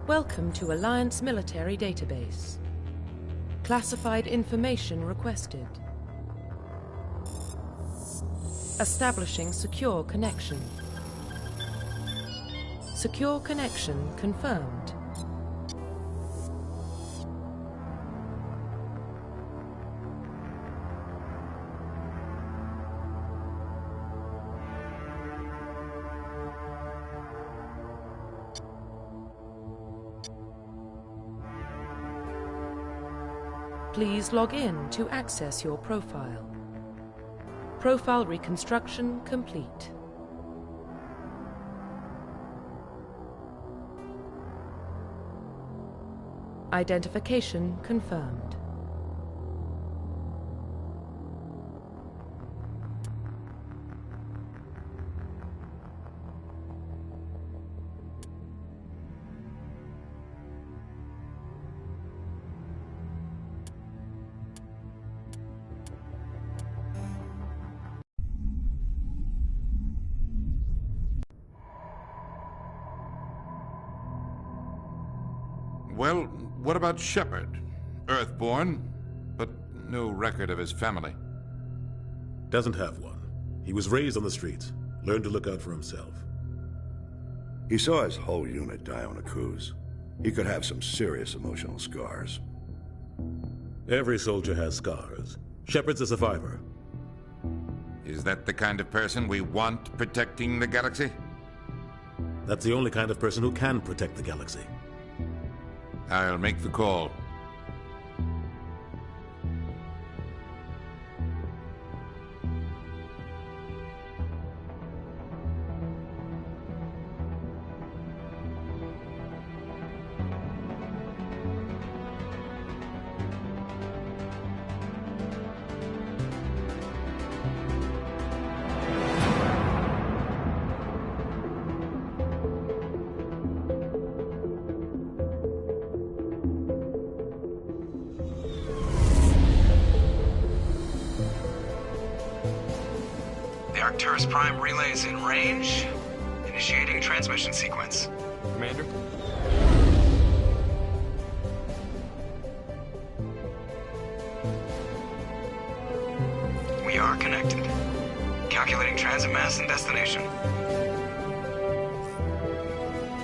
Welcome to Alliance Military Database. Classified information requested. Establishing secure connection. Secure connection confirmed. Please log in to access your profile. Profile reconstruction complete. Identification confirmed. Well, what about Shepard? Earthborn, but no record of his family. Doesn't have one. He was raised on the streets, learned to look out for himself. He saw his whole unit die on a cruise. He could have some serious emotional scars. Every soldier has scars. Shepard's a survivor. Is that the kind of person we want protecting the galaxy? That's the only kind of person who can protect the galaxy. I'll make the call. The Arcturus Prime relay is in range. Initiating transmission sequence. Commander? We are connected. Calculating transit mass and destination.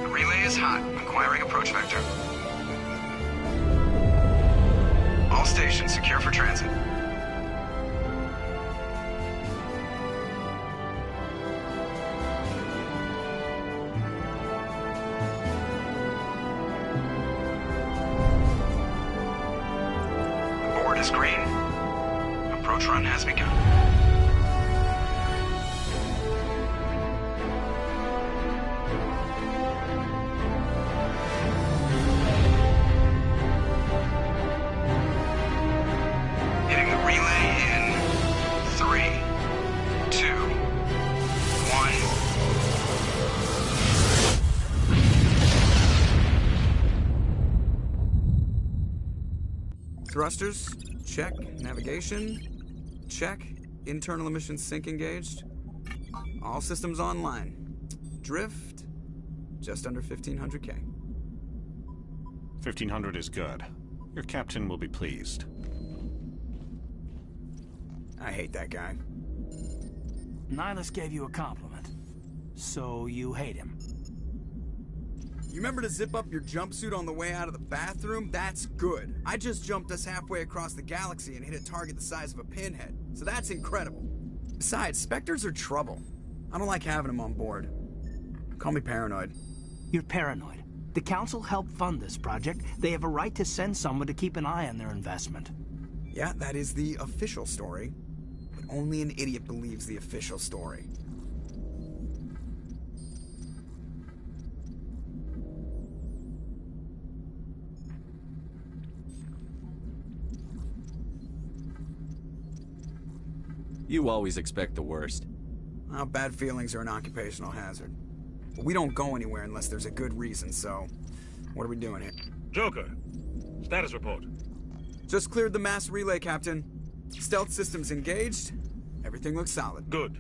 The relay is hot. Acquiring approach vector. All stations secure for transit. Is green. Approach run has begun. Hitting the relay in 3, 2, 1. Thrusters. Check. Navigation. Check. Internal emissions sync engaged. All systems online. Drift. Just under 1,500K. 1,500 is good. Your captain will be pleased. I hate that guy. Nihilus gave you a compliment. So you hate him. You remember to zip up your jumpsuit on the way out of the bathroom? That's good. I just jumped us halfway across the galaxy and hit a target the size of a pinhead. So that's incredible. Besides, Spectres are trouble. I don't like having them on board. Call me paranoid. You're paranoid. The Council helped fund this project. They have a right to send someone to keep an eye on their investment. Yeah, that is the official story. But only an idiot believes the official story. You always expect the worst. Well, bad feelings are an occupational hazard. But we don't go anywhere unless there's a good reason, so... What are we doing here? Joker, status report. Just cleared the mass relay, Captain. Stealth systems engaged. Everything looks solid. Good.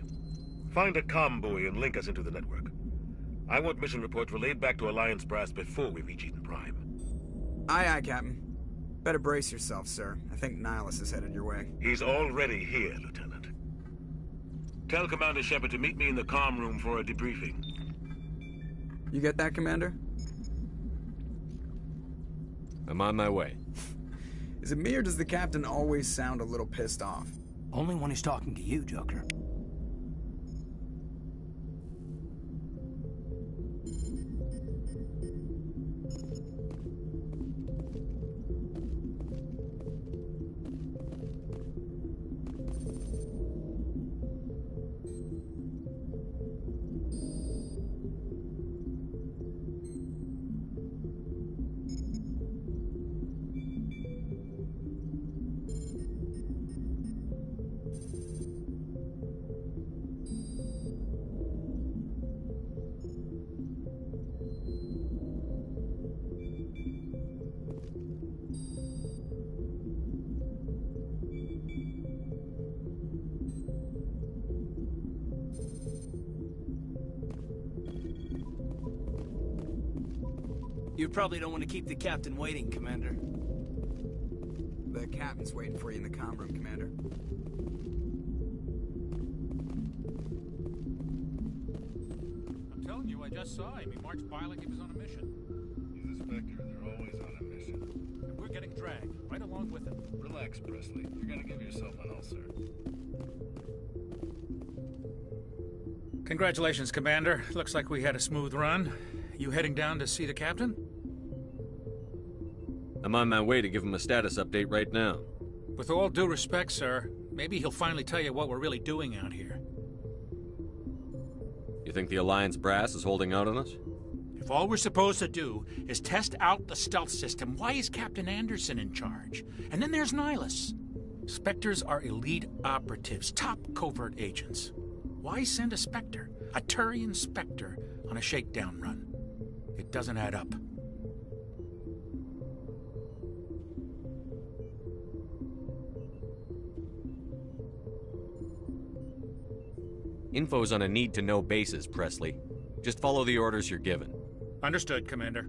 Find a comm buoy and link us into the network. I want mission reports relayed back to Alliance Brass before we reach Eden Prime. Aye, aye, Captain. Better brace yourself, sir. I think Nihilus is headed your way. He's already here, Lieutenant. Tell Commander Shepard to meet me in the comm room for a debriefing. You get that, Commander? I'm on my way. Is it me or does the Captain always sound a little pissed off? Only when he's talking to you, Joker. You probably don't want to keep the captain waiting, Commander. The Captain's waiting for you in the comm room, Commander. I'm telling you, I just saw him. He marched by like he was on a mission. He's a Spectre. They're always on a mission. And we're getting dragged, right along with him. Relax, Presley. You're gonna give yourself an ulcer. Congratulations, Commander. Looks like we had a smooth run. You heading down to see the captain? I'm on my way to give him a status update right now. With all due respect, sir, maybe he'll finally tell you what we're really doing out here. You think the Alliance brass is holding out on us? If all we're supposed to do is test out the stealth system, why is Captain Anderson in charge? And then there's Nihilus. Spectres are elite operatives, top covert agents. Why send a Spectre, a Turian Spectre, on a shakedown run? It doesn't add up. Info's on a need-to-know basis, Presley. Just follow the orders you're given. Understood, Commander.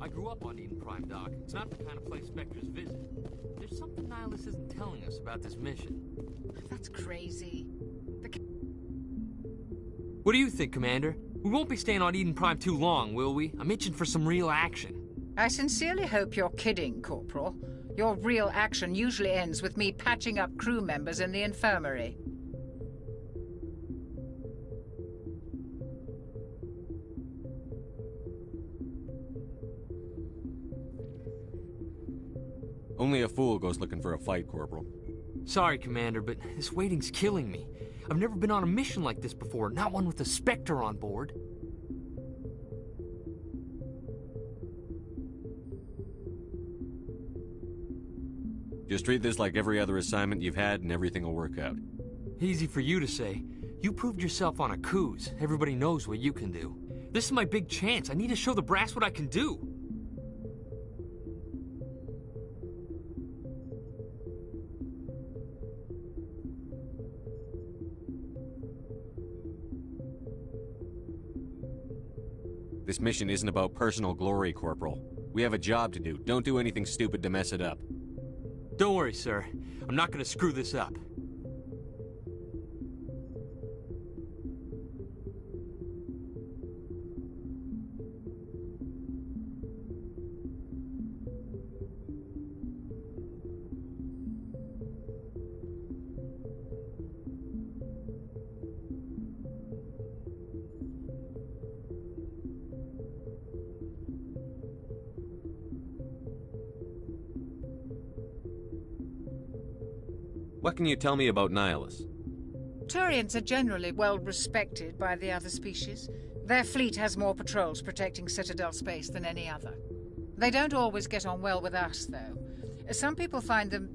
I grew up on Eden Prime, Doc. It's not the kind of place Spectres visit. There's something Nihilus isn't telling us about this mission. That's crazy. What do you think, Commander? We won't be staying on Eden Prime too long, will we? I'm itching for some real action. I sincerely hope you're kidding, Corporal. Your real action usually ends with me patching up crew members in the infirmary. Only a fool goes looking for a fight, Corporal. Sorry, Commander, but this waiting's killing me. I've never been on a mission like this before, not one with a Spectre on board. Just treat this like every other assignment you've had and everything will work out. Easy for you to say. You proved yourself on a cruise. Everybody knows what you can do. This is my big chance. I need to show the brass what I can do. This mission isn't about personal glory, Corporal. We have a job to do. Don't do anything stupid to mess it up. Don't worry, sir. I'm not going to screw this up. What can you tell me about Nihilus? Turians are generally well respected by the other species. Their fleet has more patrols protecting Citadel space than any other. They don't always get on well with us, though. Some people find them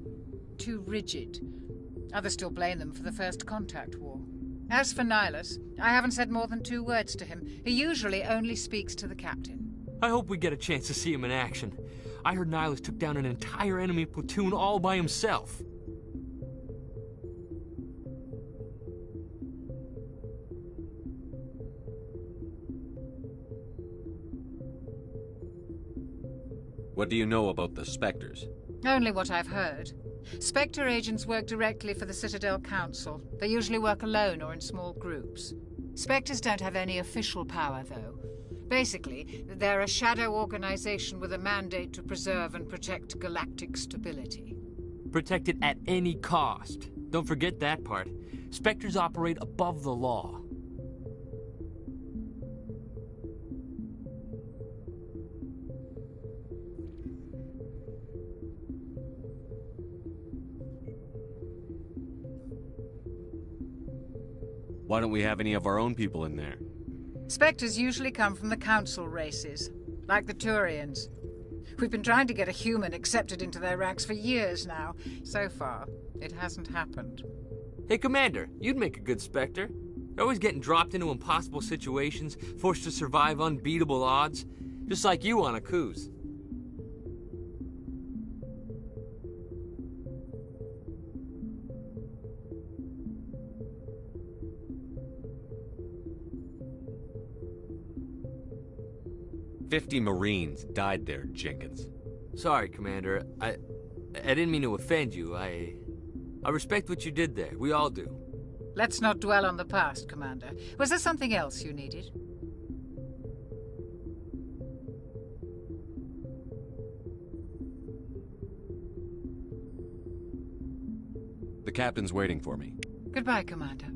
too rigid. Others still blame them for the First Contact War. As for Nihilus, I haven't said more than 2 words to him. He usually only speaks to the captain. I hope we get a chance to see him in action. I heard Nihilus took down an entire enemy platoon all by himself. What do you know about the Spectres? Only what I've heard. Spectre agents work directly for the Citadel Council. They usually work alone or in small groups. Spectres don't have any official power, though. Basically, they're a shadow organization with a mandate to preserve and protect galactic stability. Protect it at any cost. Don't forget that part. Spectres operate above the law. Why don't we have any of our own people in there? Spectres usually come from the Council races, like the Turians. We've been trying to get a human accepted into their ranks for years now. So far, it hasn't happened. Hey, Commander, you'd make a good Spectre. You're always getting dropped into impossible situations, forced to survive unbeatable odds, just like you on a cruise. "50 Marines died there, Jenkins." Sorry, Commander. I didn't mean to offend you. I respect what you did there. We all do. Let's not dwell on the past, Commander. Was there something else you needed? The captain's waiting for me. Goodbye, Commander.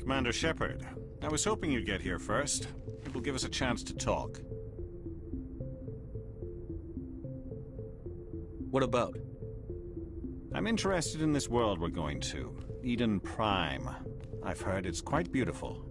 Commander Shepard, I was hoping you'd get here first. It will give us a chance to talk. What about? I'm interested in this world we're going to, Eden Prime. I've heard it's quite beautiful.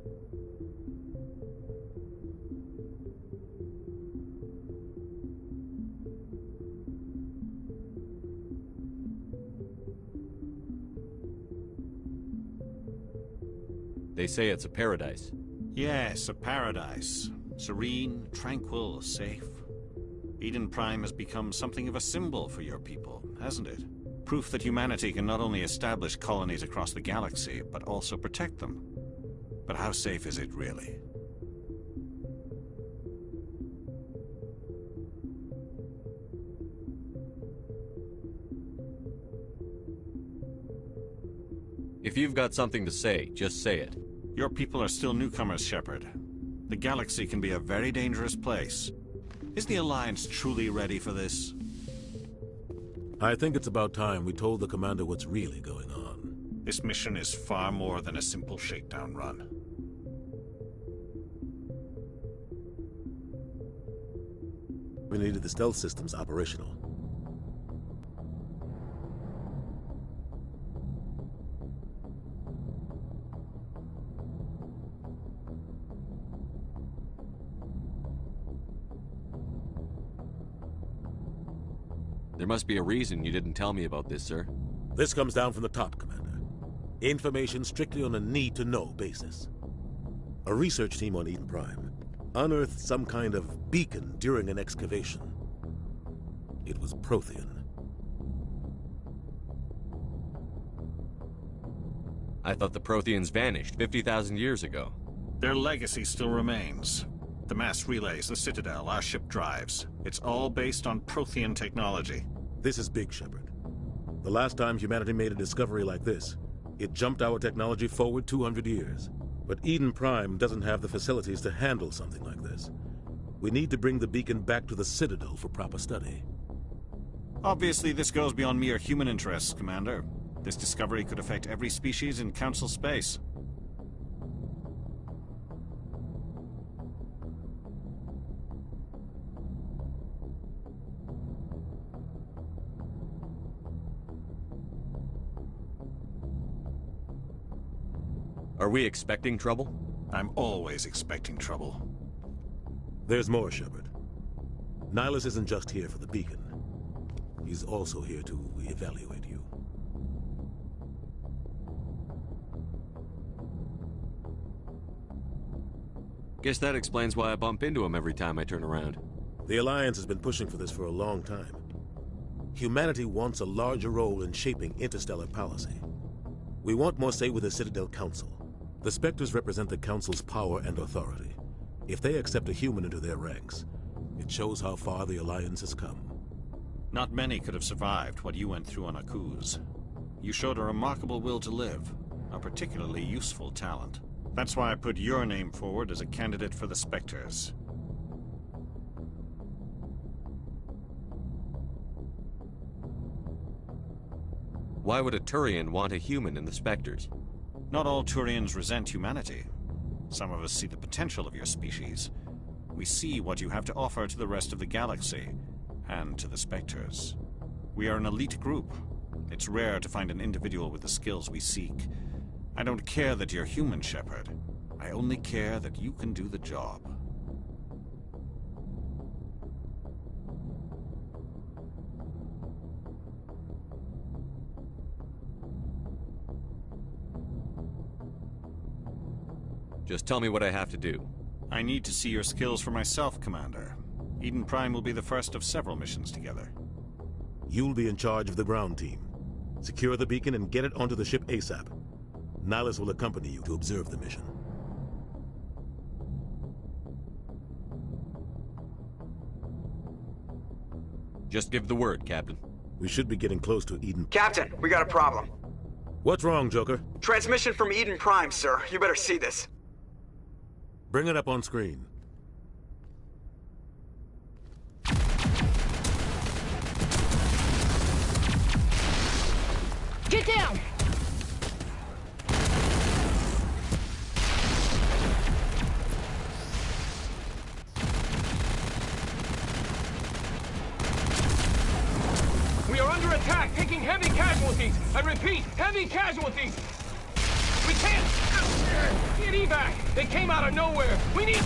They say it's a paradise. Yes, a paradise. Serene, tranquil, safe. Eden Prime has become something of a symbol for your people, hasn't it? Proof that humanity can not only establish colonies across the galaxy, but also protect them. But how safe is it, really? If you've got something to say, just say it. Your people are still newcomers, Shepard. The galaxy can be a very dangerous place. Is the Alliance truly ready for this? I think it's about time we told the Commander what's really going on. This mission is far more than a simple shakedown run. We needed the stealth systems operational. There must be a reason you didn't tell me about this, sir. This comes down from the top, Commander. Information strictly on a need-to-know basis. A research team on Eden Prime unearthed some kind of beacon during an excavation. It was Prothean. I thought the Protheans vanished 50,000 years ago. Their legacy still remains. The mass relays, the Citadel, our ship drives. It's all based on Prothean technology. This is big, Shepard. The last time humanity made a discovery like this, it jumped our technology forward 200 years. But Eden Prime doesn't have the facilities to handle something like this. We need to bring the beacon back to the Citadel for proper study. Obviously, this goes beyond mere human interests, Commander. This discovery could affect every species in Council space. Are we expecting trouble? I'm always expecting trouble. There's more, Shepard. Nihilus isn't just here for the beacon. He's also here to evaluate you. Guess that explains why I bump into him every time I turn around. The Alliance has been pushing for this for a long time. Humanity wants a larger role in shaping interstellar policy. We want more say with the Citadel Council. The Spectres represent the Council's power and authority. If they accept a human into their ranks, it shows how far the Alliance has come. Not many could have survived what you went through on Akuz. You showed a remarkable will to live, a particularly useful talent. That's why I put your name forward as a candidate for the Spectres. Why would a Turian want a human in the Spectres? Not all Turians resent humanity. Some of us see the potential of your species. We see what you have to offer to the rest of the galaxy, and to the Spectres. We are an elite group. It's rare to find an individual with the skills we seek. I don't care that you're human, Shepard. I only care that you can do the job. Just tell me what I have to do. I need to see your skills for myself, Commander. Eden Prime will be the first of several missions together. You'll be in charge of the ground team. Secure the beacon and get it onto the ship ASAP. Nihilus will accompany you to observe the mission. Just give the word, Captain. We should be getting close to Eden. Captain, we got a problem. What's wrong, Joker? Transmission from Eden Prime, sir. You better see this. Bring it up on screen. Get down! We are under attack, taking heavy casualties. I repeat, heavy casualties. We can't get evac. They came out of nowhere. We need...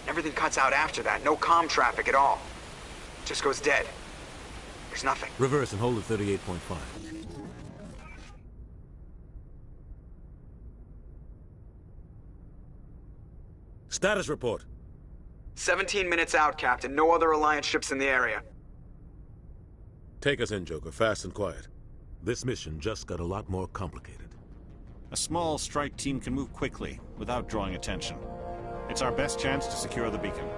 Everything cuts out after that. No comm traffic at all. Just goes dead. There's nothing. Reverse and hold at 38.5. Status report. 17 minutes out, Captain. No other Alliance ships in the area. Take us in, Joker, fast and quiet. This mission just got a lot more complicated. A small strike team can move quickly, without drawing attention. It's our best chance to secure the beacon.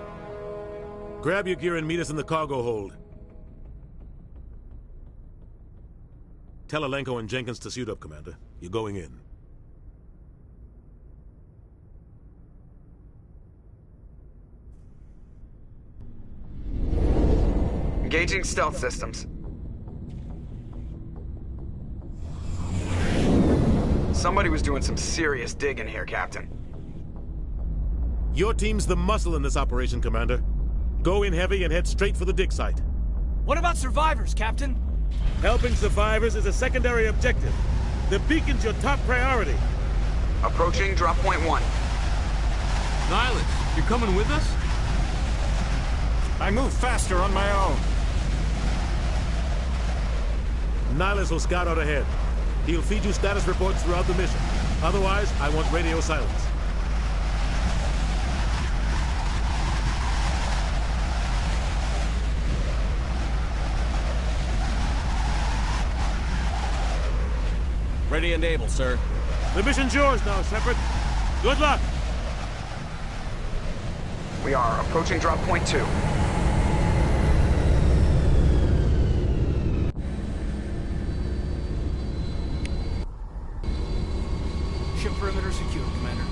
Grab your gear and meet us in the cargo hold. Tell Alenko and Jenkins to suit up, Commander. You're going in. Engaging stealth systems. Somebody was doing some serious digging here, Captain. Your team's the muscle in this operation, Commander. Go in heavy and head straight for the dig site. What about survivors, Captain? Helping survivors is a secondary objective. The beacon's your top priority. Approaching drop point 1. Nihilus, you're coming with us? I move faster on my own. Nihilus will scout out ahead. He'll feed you status reports throughout the mission. Otherwise, I want radio silence. Ready and able, sir. The mission's yours now, Shepard. Good luck! We are approaching drop point 2. Ship perimeter secure, Commander.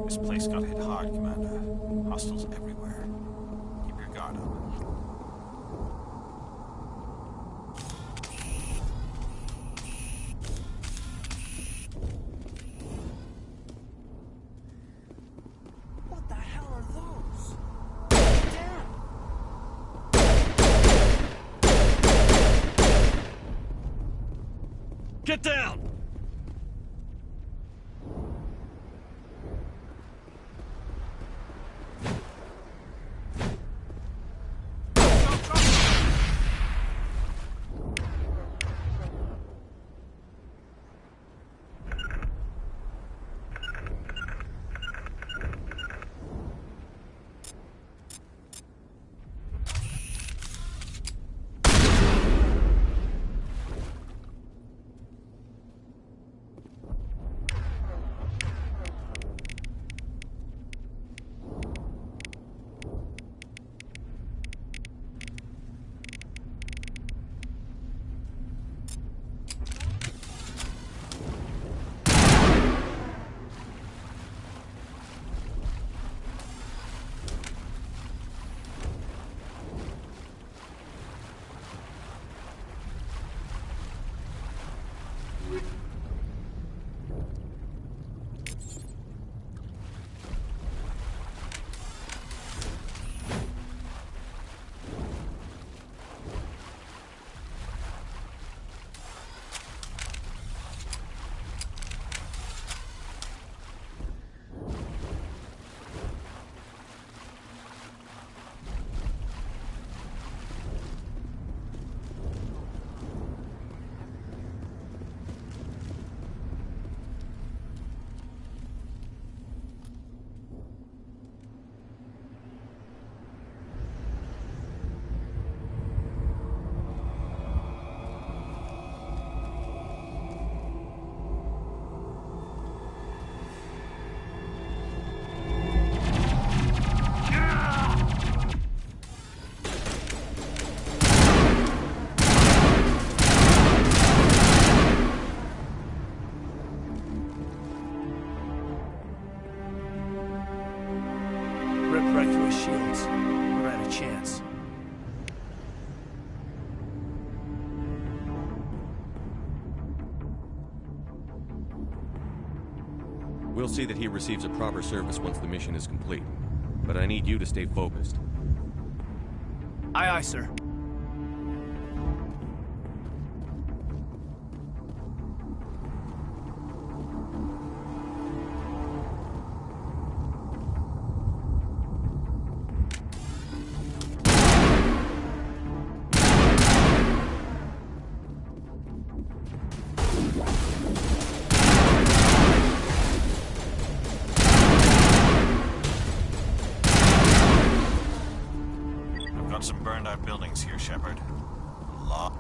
This place got hit hard, Commander. Hostiles everywhere. Keep your guard up. What the hell are those? Get down! shields. We're at a chance. We'll see that he receives a proper service once the mission is complete. But I need you to stay focused. Aye, aye, sir. Some burned out buildings here, Shepard. Law.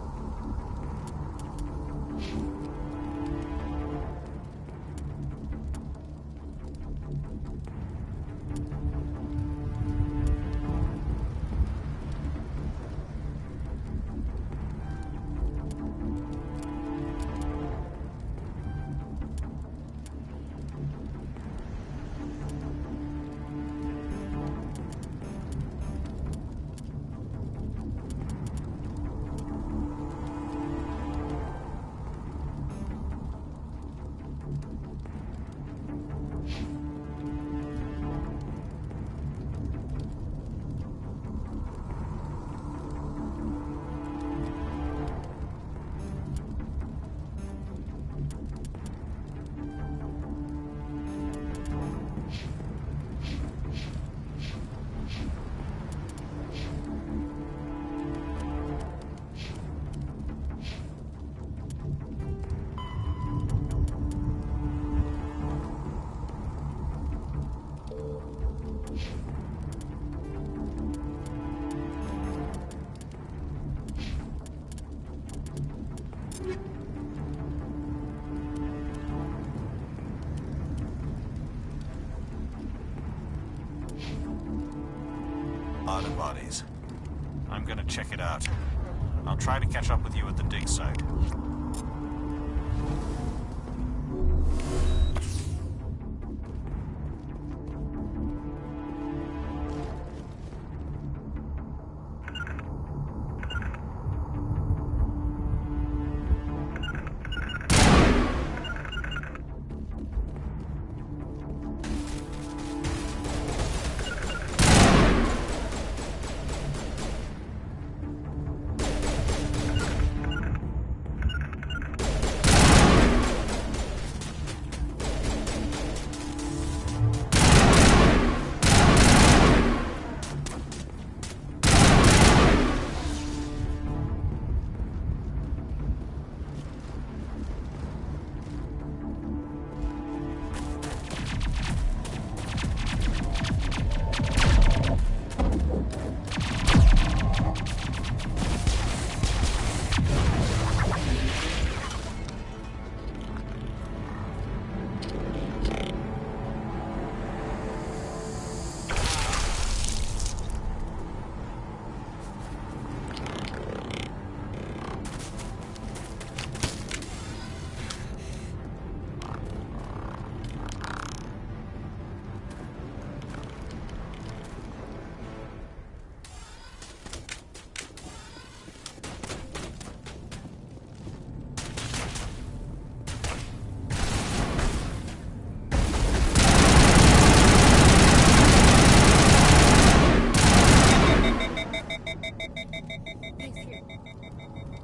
Lot of bodies. I'm gonna check it out. I'll try to catch up with you at the dig site.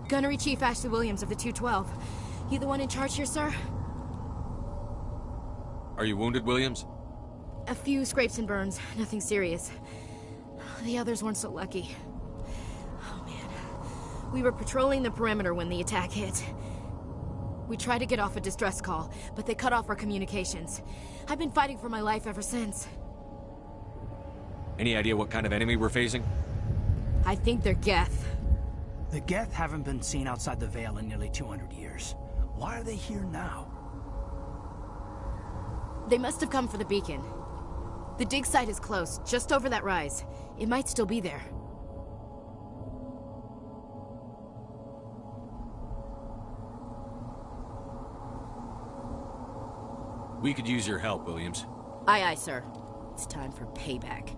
Gunnery Chief Ashley Williams of the 212. You the one in charge here, sir? Are you wounded, Williams? A few scrapes and burns, nothing serious. The others weren't so lucky. Oh man. We were patrolling the perimeter when the attack hit. We tried to get off a distress call, but they cut off our communications. I've been fighting for my life ever since. Any idea what kind of enemy we're facing? I think they're Geth. The Geth haven't been seen outside the Veil in nearly 200 years. Why are they here now? They must have come for the beacon. The dig site is close, just over that rise. It might still be there. We could use your help, Williams. Aye, aye, sir. It's time for payback.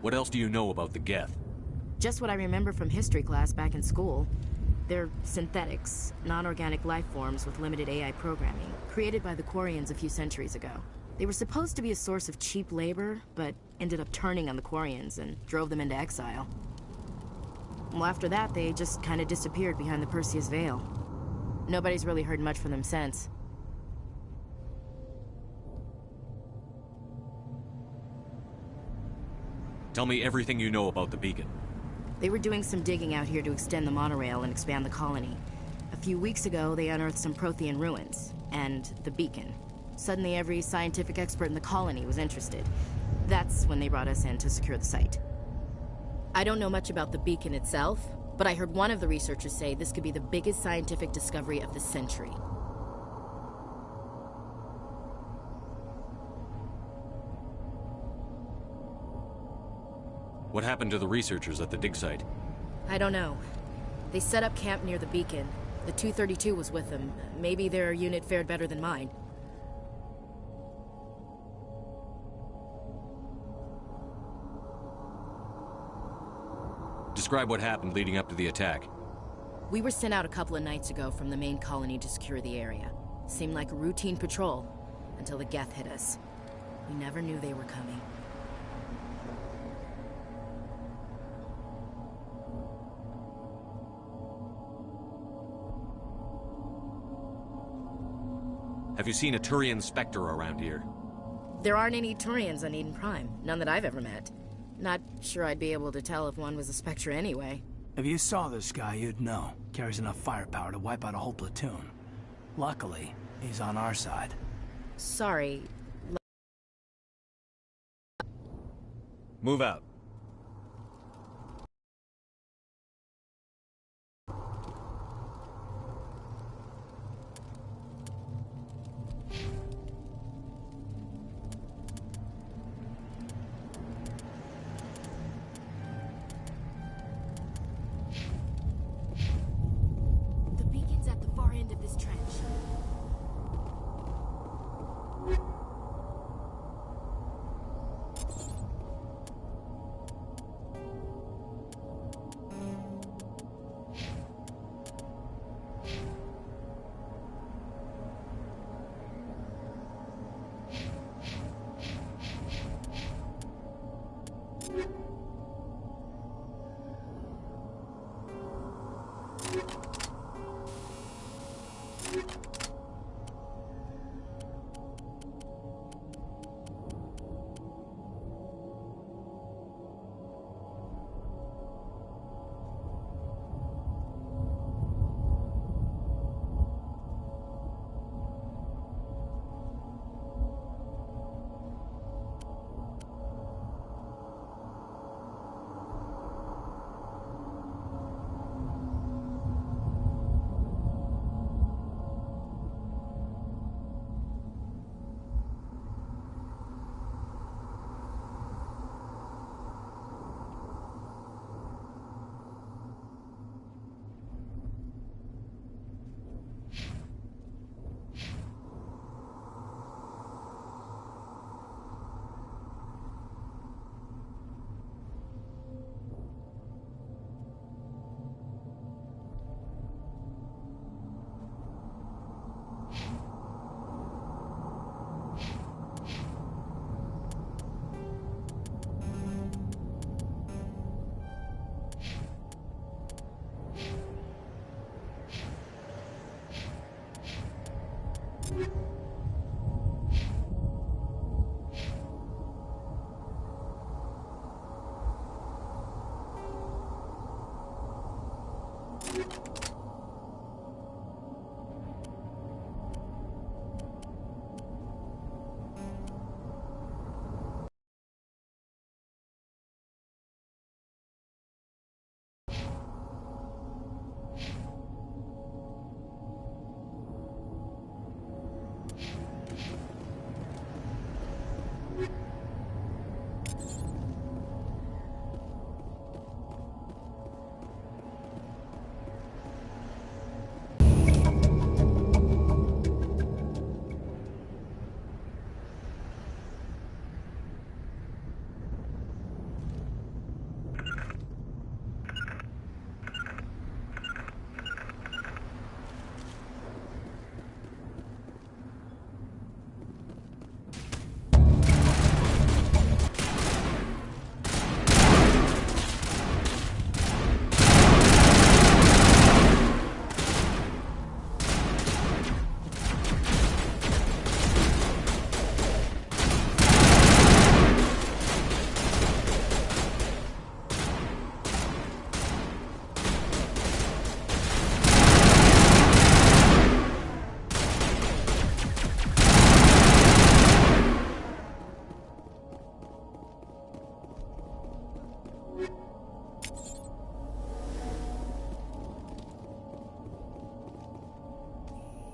What else do you know about the Geth? Just what I remember from history class back in school. They're synthetics, non-organic life forms with limited AI programming, created by the Quarians a few centuries ago. They were supposed to be a source of cheap labor, but ended up turning on the Quarians and drove them into exile. Well, after that, they just kind of disappeared behind the Perseus Veil. Nobody's really heard much from them since. Tell me everything you know about the beacon. They were doing some digging out here to extend the monorail and expand the colony. A few weeks ago, they unearthed some Prothean ruins, and the beacon. Suddenly, every scientific expert in the colony was interested. That's when they brought us in to secure the site. I don't know much about the beacon itself, but I heard one of the researchers say this could be the biggest scientific discovery of the century. What happened to the researchers at the dig site? I don't know. They set up camp near the beacon. The 232 was with them. Maybe their unit fared better than mine. Describe what happened leading up to the attack. We were sent out a couple of nights ago from the main colony to secure the area. Seemed like a routine patrol, until the Geth hit us. We never knew they were coming. Have you seen a Turian Spectre around here? There aren't any Turians on Eden Prime. None that I've ever met. Not sure I'd be able to tell if one was a Spectre anyway. If you saw this guy, you'd know. Carries enough firepower to wipe out a whole platoon. Luckily, he's on our side. Sorry. Move out. The beacon's at the far end of this trench.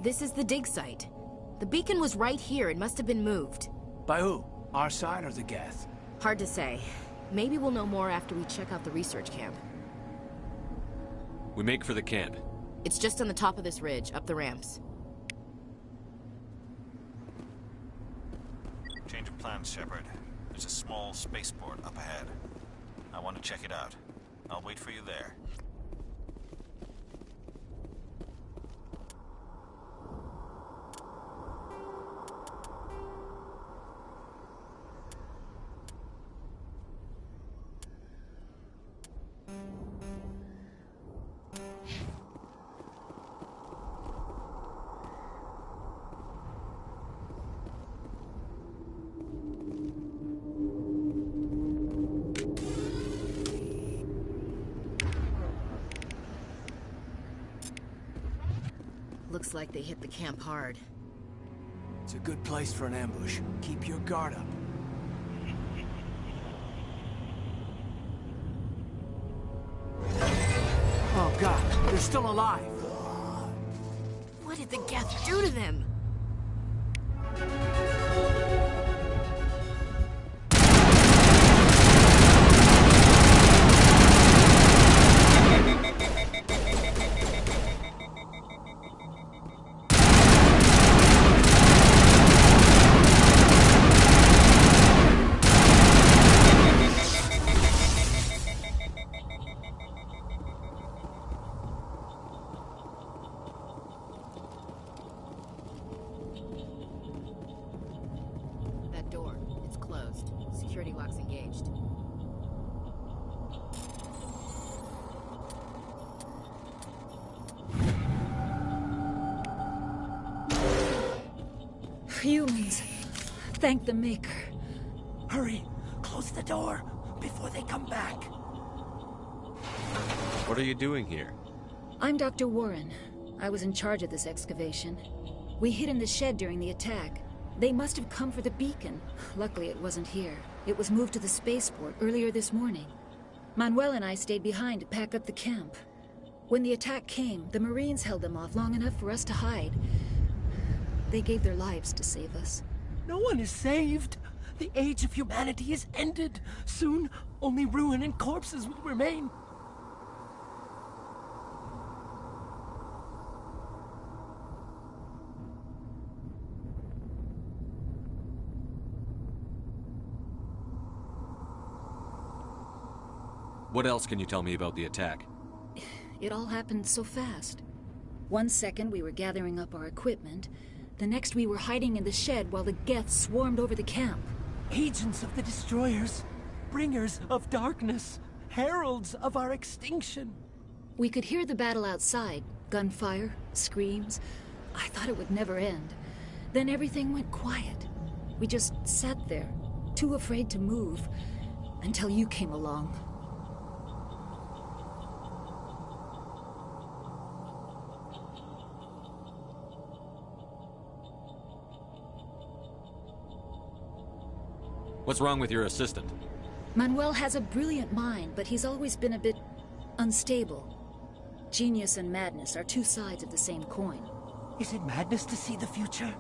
This is the dig site. The beacon was right here. It must have been moved. By who? Our side or the Geth? Hard to say. Maybe we'll know more after we check out the research camp. We make for the camp. It's just on the top of this ridge, up the ramps. Change of plans, Shepard. There's a small spaceport up ahead. I want to check it out. I'll wait for you there. Looks like they hit the camp hard. It's a good place for an ambush. Keep your guard up. Oh God, they're still alive. What did the Geth do to them? Humans. Thank the Maker. Hurry! Close the door before they come back. What are you doing here? I'm Dr. Warren. I was in charge of this excavation. We hid in the shed during the attack. They must have come for the beacon. Luckily, it wasn't here. It was moved to the spaceport earlier this morning. Manuel and I stayed behind to pack up the camp. When the attack came, the Marines held them off long enough for us to hide. They gave their lives to save us. No one is saved. The age of humanity is ended. Soon, only ruin and corpses will remain. What else can you tell me about the attack? It all happened so fast. 1 second we were gathering up our equipment. The next we were hiding in the shed while the Geth swarmed over the camp. Agents of the Destroyers, bringers of darkness, heralds of our extinction. We could hear the battle outside. Gunfire, screams. I thought it would never end. Then everything went quiet. We just sat there, too afraid to move, until you came along. What's wrong with your assistant? Manuel has a brilliant mind, but he's always been a bit unstable. Genius and madness are two sides of the same coin. Is it madness to see the future?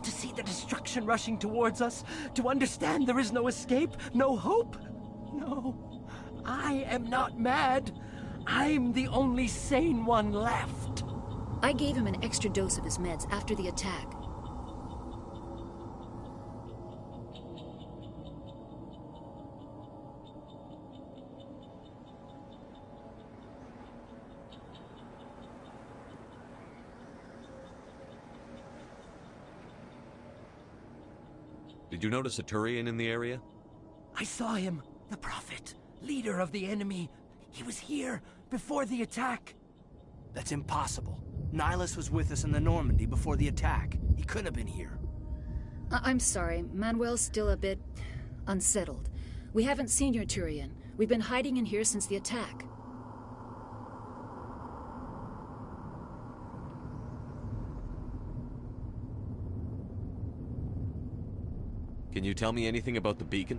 To see the destruction rushing towards us? To understand there is no escape? No hope? No. I am not mad. I'm the only sane one left. I gave him an extra dose of his meds after the attack. Did you notice a Turian in the area? I saw him. The Prophet. Leader of the enemy. He was here before the attack. That's impossible. Nihilus was with us in the Normandy before the attack. He couldn't have been here. I'm sorry. Manuel's still a bit unsettled. We haven't seen your Turian. We've been hiding in here since the attack. Can you tell me anything about the beacon?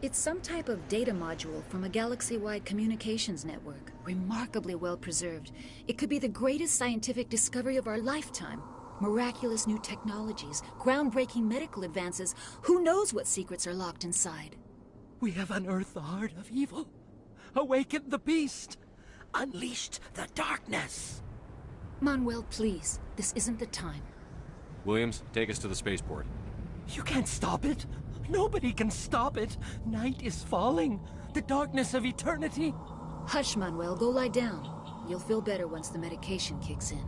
It's some type of data module from a galaxy-wide communications network. Remarkably well preserved. It could be the greatest scientific discovery of our lifetime. Miraculous new technologies, groundbreaking medical advances. Who knows what secrets are locked inside? We have unearthed the heart of evil, awakened the beast, unleashed the darkness. Manuel, please. This isn't the time. Williams, take us to the spaceport. You can't stop it. Nobody can stop it. Night is falling. The darkness of eternity. Hush, Manuel. Go lie down. You'll feel better once the medication kicks in.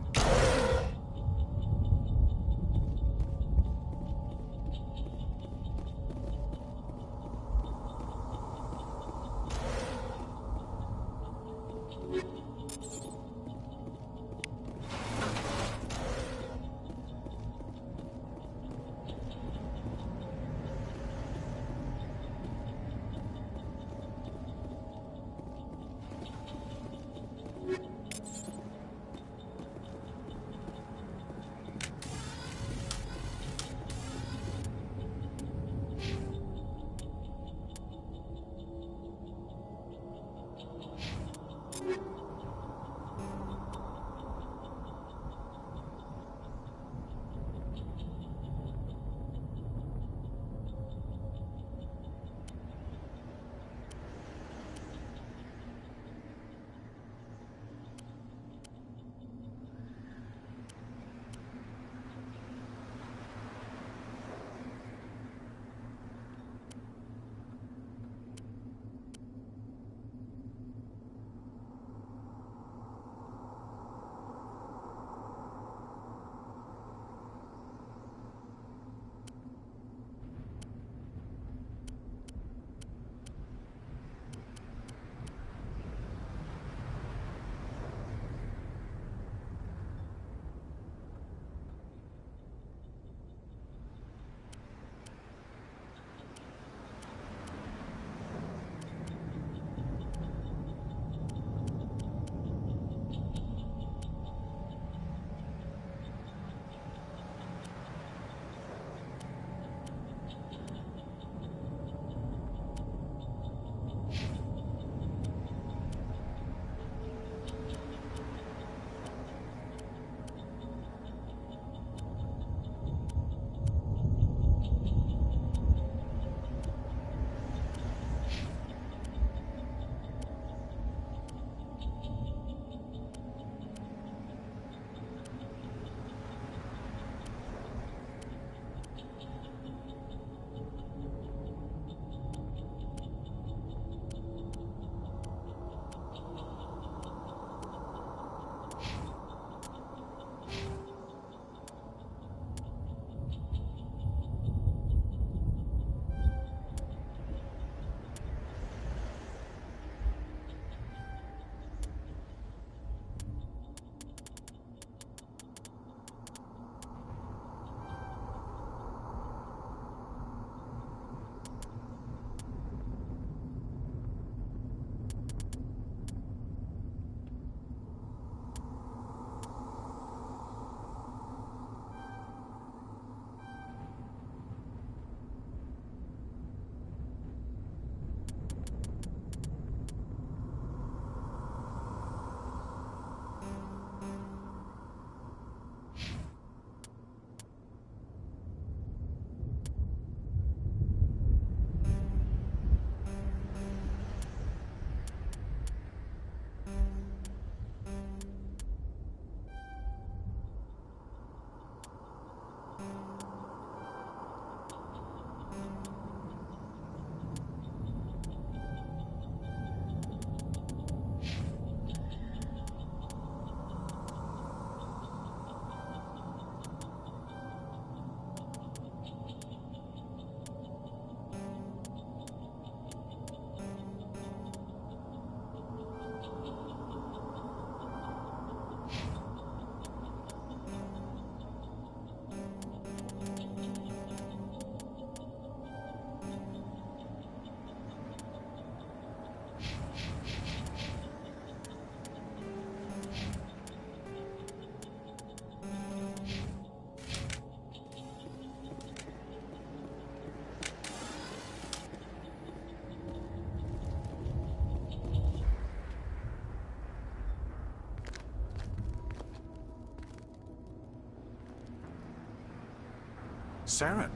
Saren.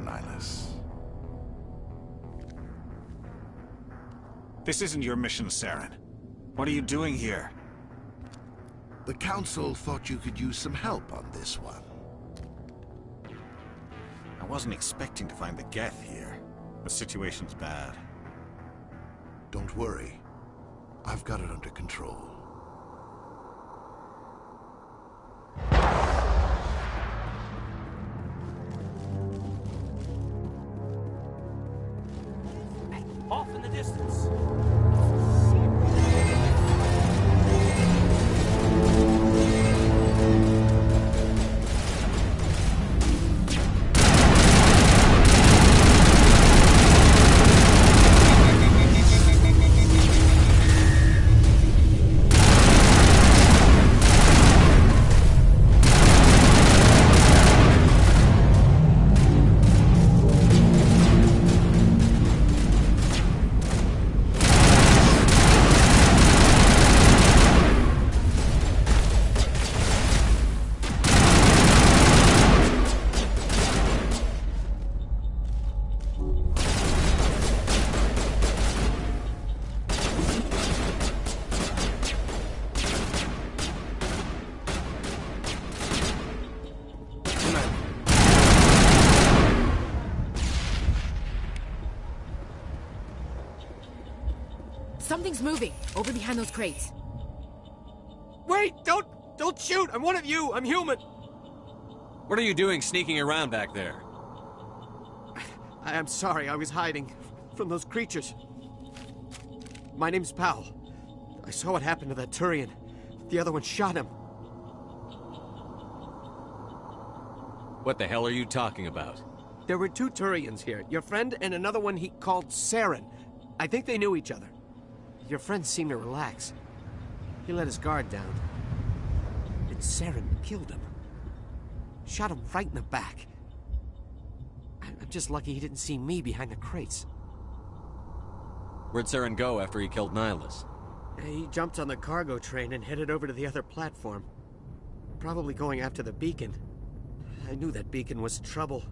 Nihilus. This isn't your mission, Saren. What are you doing here? The Council thought you could use some help on this one. I wasn't expecting to find the Geth here. The situation's bad. Don't worry. I've got it under control. Off in the distance. Something's moving over behind those crates. Wait! Don't shoot! I'm one of you! I'm human! What are you doing sneaking around back there? I'm sorry, I was hiding from those creatures. My name's Powell. I saw what happened to that Turian. The other one shot him. What the hell are you talking about? There were two Turians here. Your friend and another one he called Saren. I think they knew each other. Your friend seemed to relax. He let his guard down. And Saren killed him. Shot him right in the back. I'm just lucky he didn't see me behind the crates. Where'd Saren go after he killed Nihilus? He jumped on the cargo train and headed over to the other platform. Probably going after the beacon. I knew that beacon was trouble.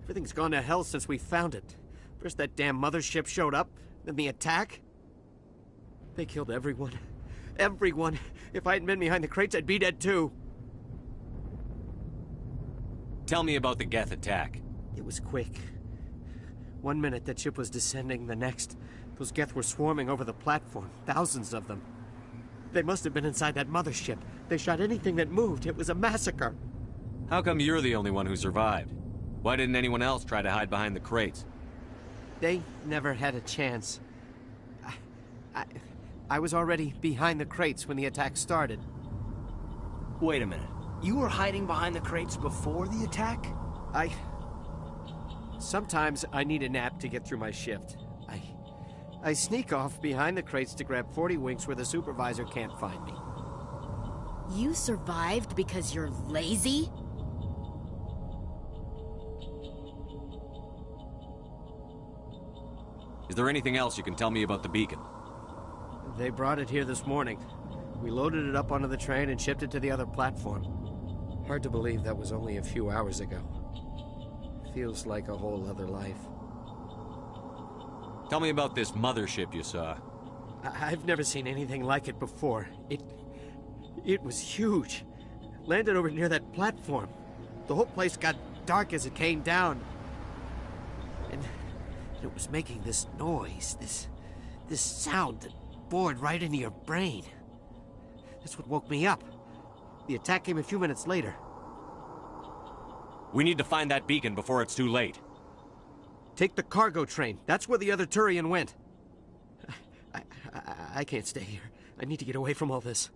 Everything's gone to hell since we found it. First that damn mothership showed up, then the attack. They killed everyone. Everyone. If I hadn't been behind the crates, I'd be dead too. Tell me about the Geth attack. It was quick. 1 minute that ship was descending, the next, those Geth were swarming over the platform. Thousands of them. They must have been inside that mothership. They shot anything that moved. It was a massacre. How come you're the only one who survived? Why didn't anyone else try to hide behind the crates? They never had a chance. I was already behind the crates when the attack started. Wait a minute. You were hiding behind the crates before the attack? Sometimes I need a nap to get through my shift. I sneak off behind the crates to grab 40 winks where the supervisor can't find me. You survived because you're lazy? Is there anything else you can tell me about the beacon? They brought it here this morning. We loaded it up onto the train and shipped it to the other platform. Hard to believe that was only a few hours ago. Feels like a whole other life. Tell me about this mothership you saw. I've never seen anything like it before. It was huge. Landed over near that platform. The whole place got dark as it came down. And it was making this noise, this sound that bored right into your brain. That's what woke me up. The attack came a few minutes later. We need to find that beacon before it's too late. Take the cargo train. That's where the other Turian went. I can't stay here. I need to get away from all this.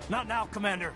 Not now, Commander.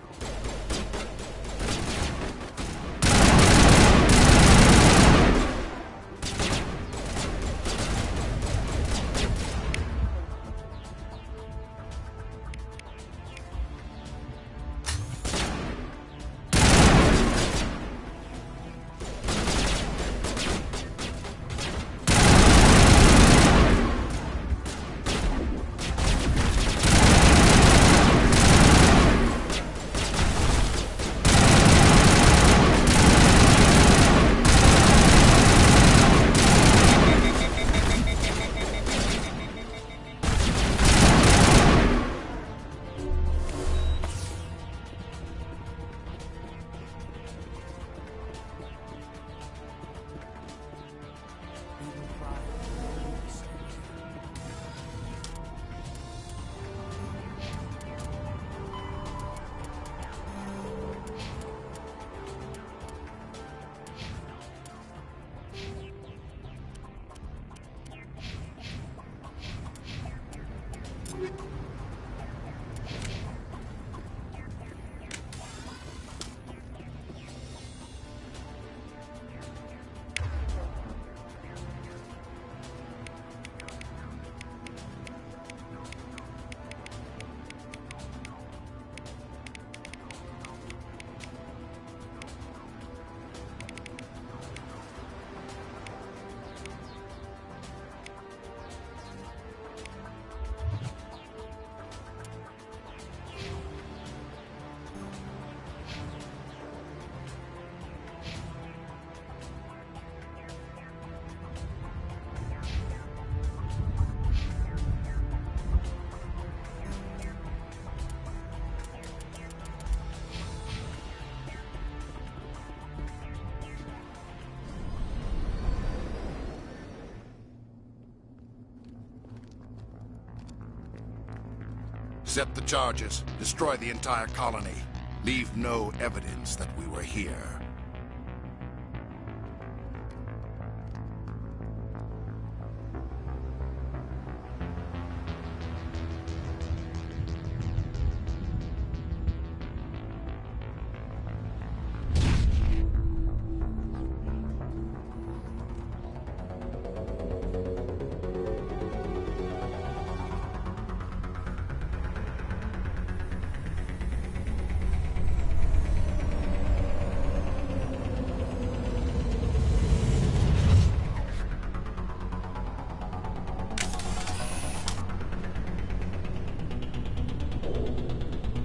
Set the charges. Destroy the entire colony. Leave no evidence that we were here.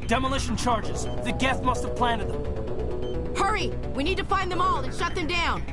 Demolition charges. The Geth must have planted them. Hurry! We need to find them all and shut them down.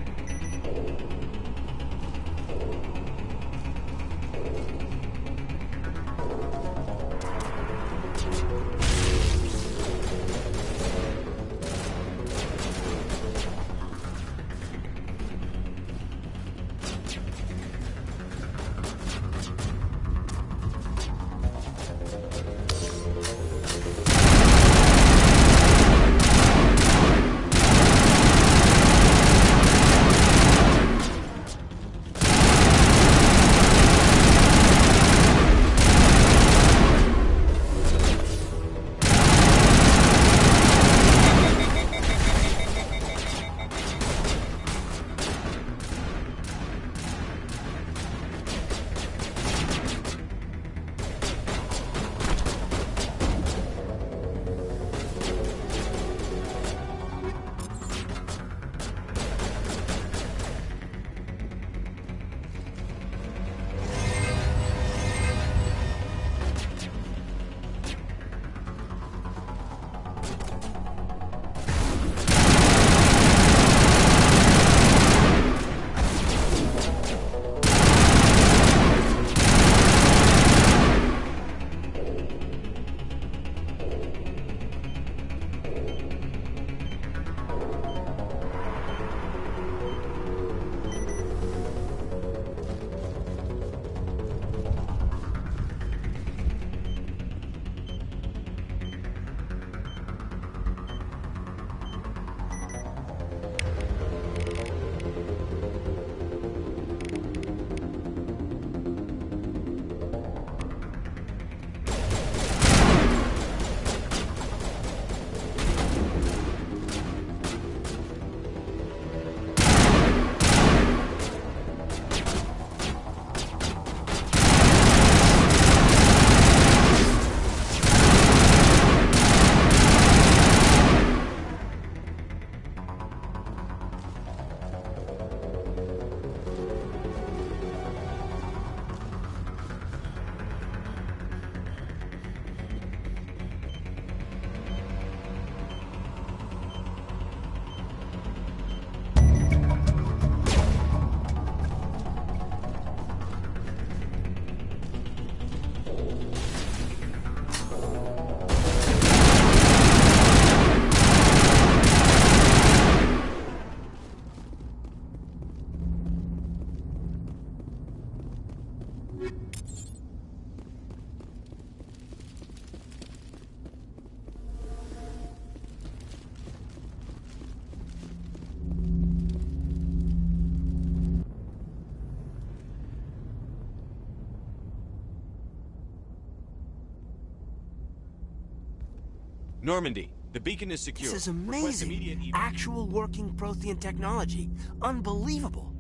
Normandy, the beacon is secure. This is Request immediate amazing. Actual working Prothean technology. Unbelievable.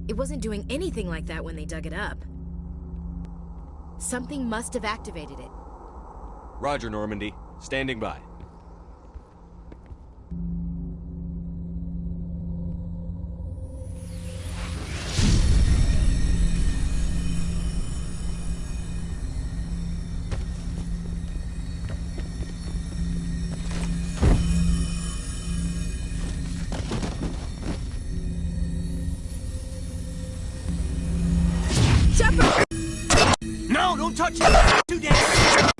It wasn't doing anything like that when they dug it up. Something must have activated it. Roger, Normandy. Standing by. No, don't touch it! Too dangerous!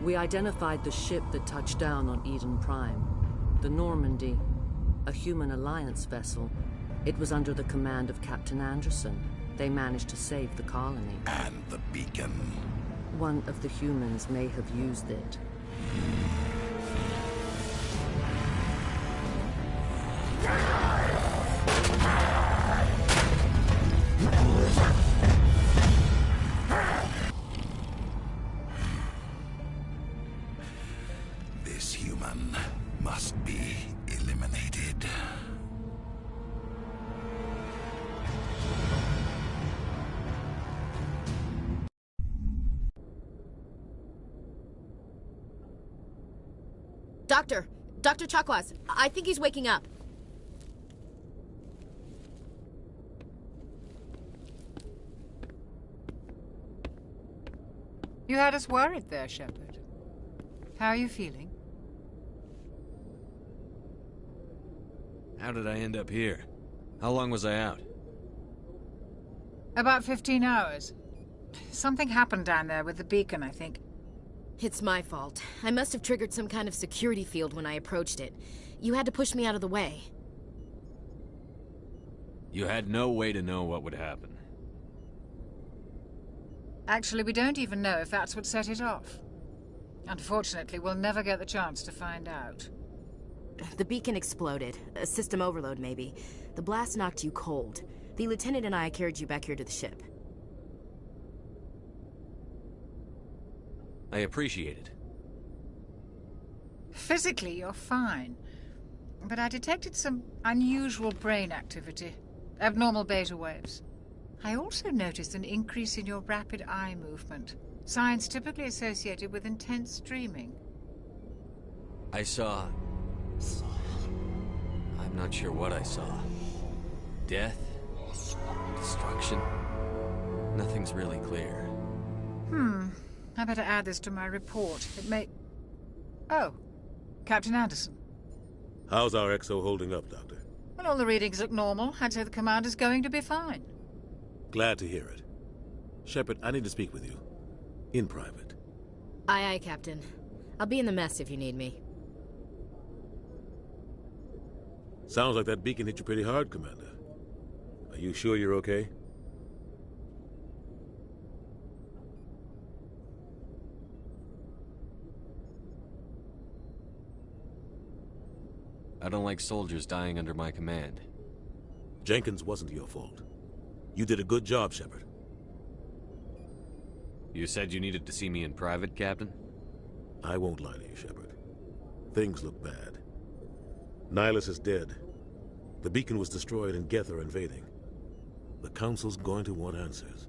We identified the ship that touched down on Eden Prime. The Normandy, a human alliance vessel. It was under the command of Captain Anderson. They managed to save the colony. And the beacon. One of the humans may have used it. This human must be eliminated. Dr. Chakwas, I think he's waking up. You had us worried there, Shepard. How are you feeling? How did I end up here? How long was I out? About 15 hours. Something happened down there with the beacon, I think. It's my fault. I must have triggered some kind of security field when I approached it. You had to push me out of the way. You had no way to know what would happen. Actually, we don't even know if that's what set it off. Unfortunately, we'll never get the chance to find out. The beacon exploded. A system overload, maybe. The blast knocked you cold. The lieutenant and I carried you back here to the ship. I appreciate it. Physically, you're fine. But I detected some unusual brain activity. Abnormal beta waves. I also noticed an increase in your rapid eye movement. Signs typically associated with intense dreaming. I saw... I'm not sure what I saw. Death? Destruction? Nothing's really clear. I better add this to my report. It may... Oh, Captain Anderson. How's our XO holding up, Doctor? Well, all the readings look normal. I'd say the commander's going to be fine. Glad to hear it. Shepard, I need to speak with you. In private. Aye, aye, Captain. I'll be in the mess if you need me. Sounds like that beacon hit you pretty hard, Commander. Are you sure you're okay? I don't like soldiers dying under my command. Jenkins wasn't your fault. You did a good job, Shepard. You said you needed to see me in private, Captain? I won't lie to you, Shepard. Things look bad. Nihilus is dead. The beacon was destroyed and Geth are invading. The Council's going to want answers.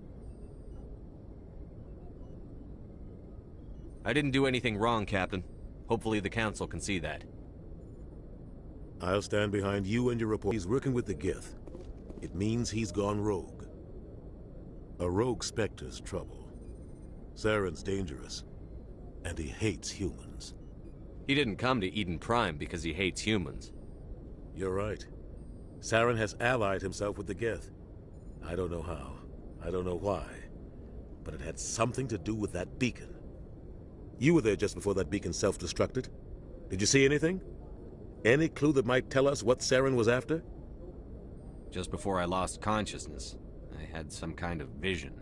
I didn't do anything wrong, Captain. Hopefully the Council can see that. I'll stand behind you and your report. He's working with the Geth. It means he's gone rogue. A rogue Spectre's trouble. Saren's dangerous. And he hates humans. He didn't come to Eden Prime because he hates humans. You're right. Saren has allied himself with the Geth. I don't know how. I don't know why. but it had something to do with that beacon. You were there just before that beacon self-destructed. Did you see anything? Any clue that might tell us what Saren was after? Just before I lost consciousness, I had some kind of vision.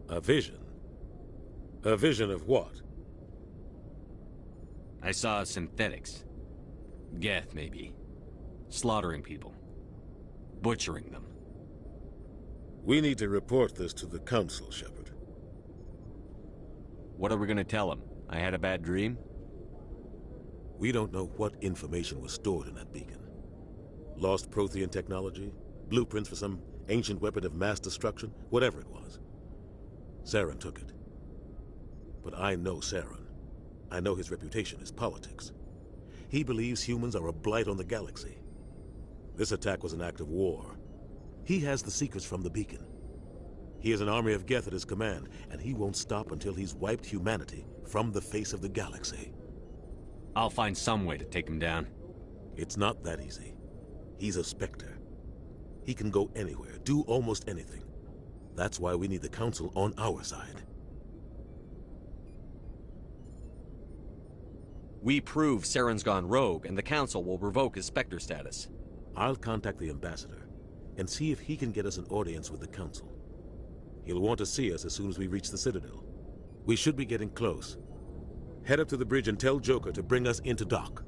A vision? A vision of what? I saw synthetics. Geth, maybe. Slaughtering people. Butchering them. We need to report this to the Council, Shepard. What are we gonna tell them? I had a bad dream? We don't know what information was stored in that beacon. Lost Prothean technology? Blueprints for some ancient weapon of mass destruction? Whatever it was. Saren took it. But I know Saren. I know his reputation is politics. He believes humans are a blight on the galaxy. This attack was an act of war. He has the secrets from the beacon. He has an army of Geth at his command, and he won't stop until he's wiped humanity from the face of the galaxy. I'll find some way to take him down. It's not that easy. He's a Spectre. He can go anywhere, do almost anything. That's why we need the Council on our side. We prove Saren's gone rogue, and the Council will revoke his Spectre status. I'll contact the Ambassador and see if he can get us an audience with the Council. He'll want to see us as soon as we reach the Citadel. We should be getting close. Head up to the bridge and tell Joker to bring us into dock.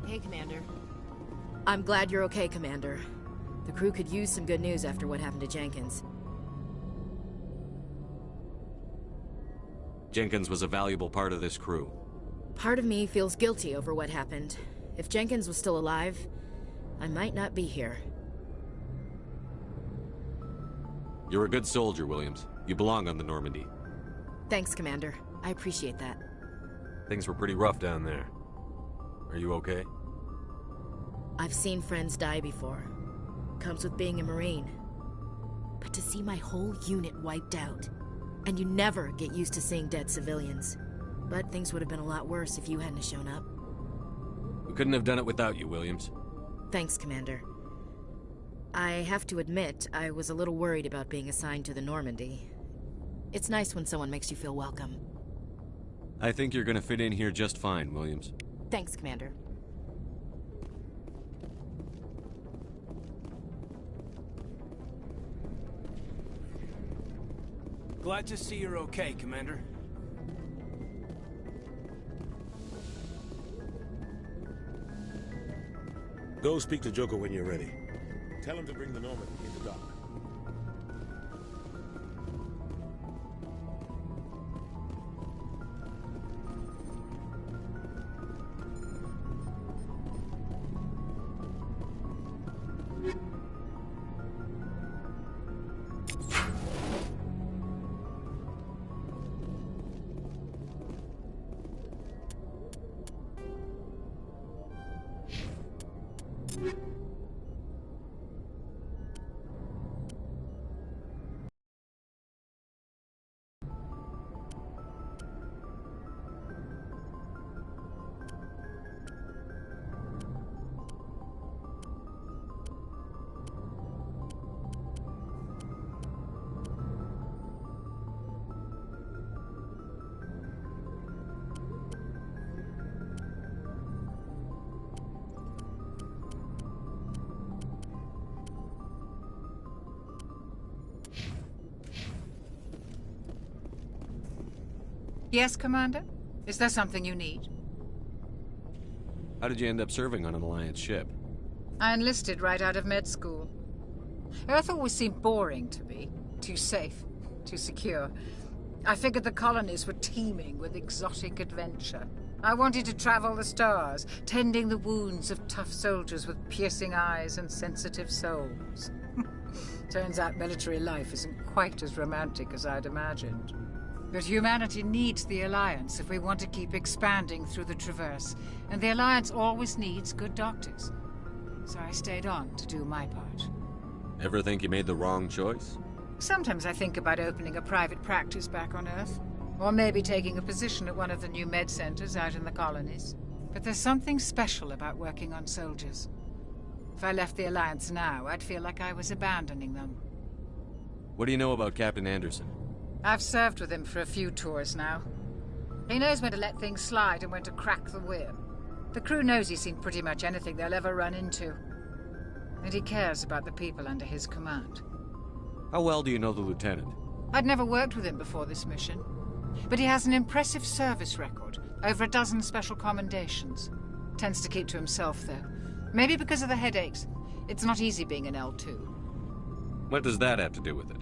Hey, Commander. I'm glad you're okay, Commander. The crew could use some good news after what happened to Jenkins. Jenkins was a valuable part of this crew. Part of me feels guilty over what happened. If Jenkins was still alive, I might not be here. You're a good soldier, Williams. You belong on the Normandy. Thanks, Commander. I appreciate that. Things were pretty rough down there. Are you okay? I've seen friends die before. Comes with being a Marine. But to see my whole unit wiped out, and you never get used to seeing dead civilians. But things would have been a lot worse if you hadn't shown up. We couldn't have done it without you, Williams. Thanks, Commander. I have to admit, I was a little worried about being assigned to the Normandy. It's nice when someone makes you feel welcome. I think you're gonna fit in here just fine, Williams. Thanks, Commander. Glad to see you're okay, Commander. Go speak to Joker when you're ready. Tell him to bring the Norman into dock. Yes, Commander? Is there something you need? How did you end up serving on an Alliance ship? I enlisted right out of med school. Earth always seemed boring to me. Too safe, too secure. I figured the colonies were teeming with exotic adventure. I wanted to travel the stars, tending the wounds of tough soldiers with piercing eyes and sensitive souls. Turns out military life isn't quite as romantic as I'd imagined. But humanity needs the Alliance if we want to keep expanding through the Traverse, and the Alliance always needs good doctors. So I stayed on to do my part. Ever think you made the wrong choice? Sometimes I think about opening a private practice back on Earth, or maybe taking a position at one of the new med centers out in the colonies. But there's something special about working on soldiers. If I left the Alliance now, I'd feel like I was abandoning them. What do you know about Captain Anderson? I've served with him for a few tours now. He knows when to let things slide and when to crack the whip. The crew knows he's seen pretty much anything they'll ever run into. And he cares about the people under his command. How well do you know the Lieutenant? I'd never worked with him before this mission. But he has an impressive service record, over a dozen special commendations. Tends to keep to himself, though. Maybe because of the headaches. It's not easy being an L2. What does that have to do with it?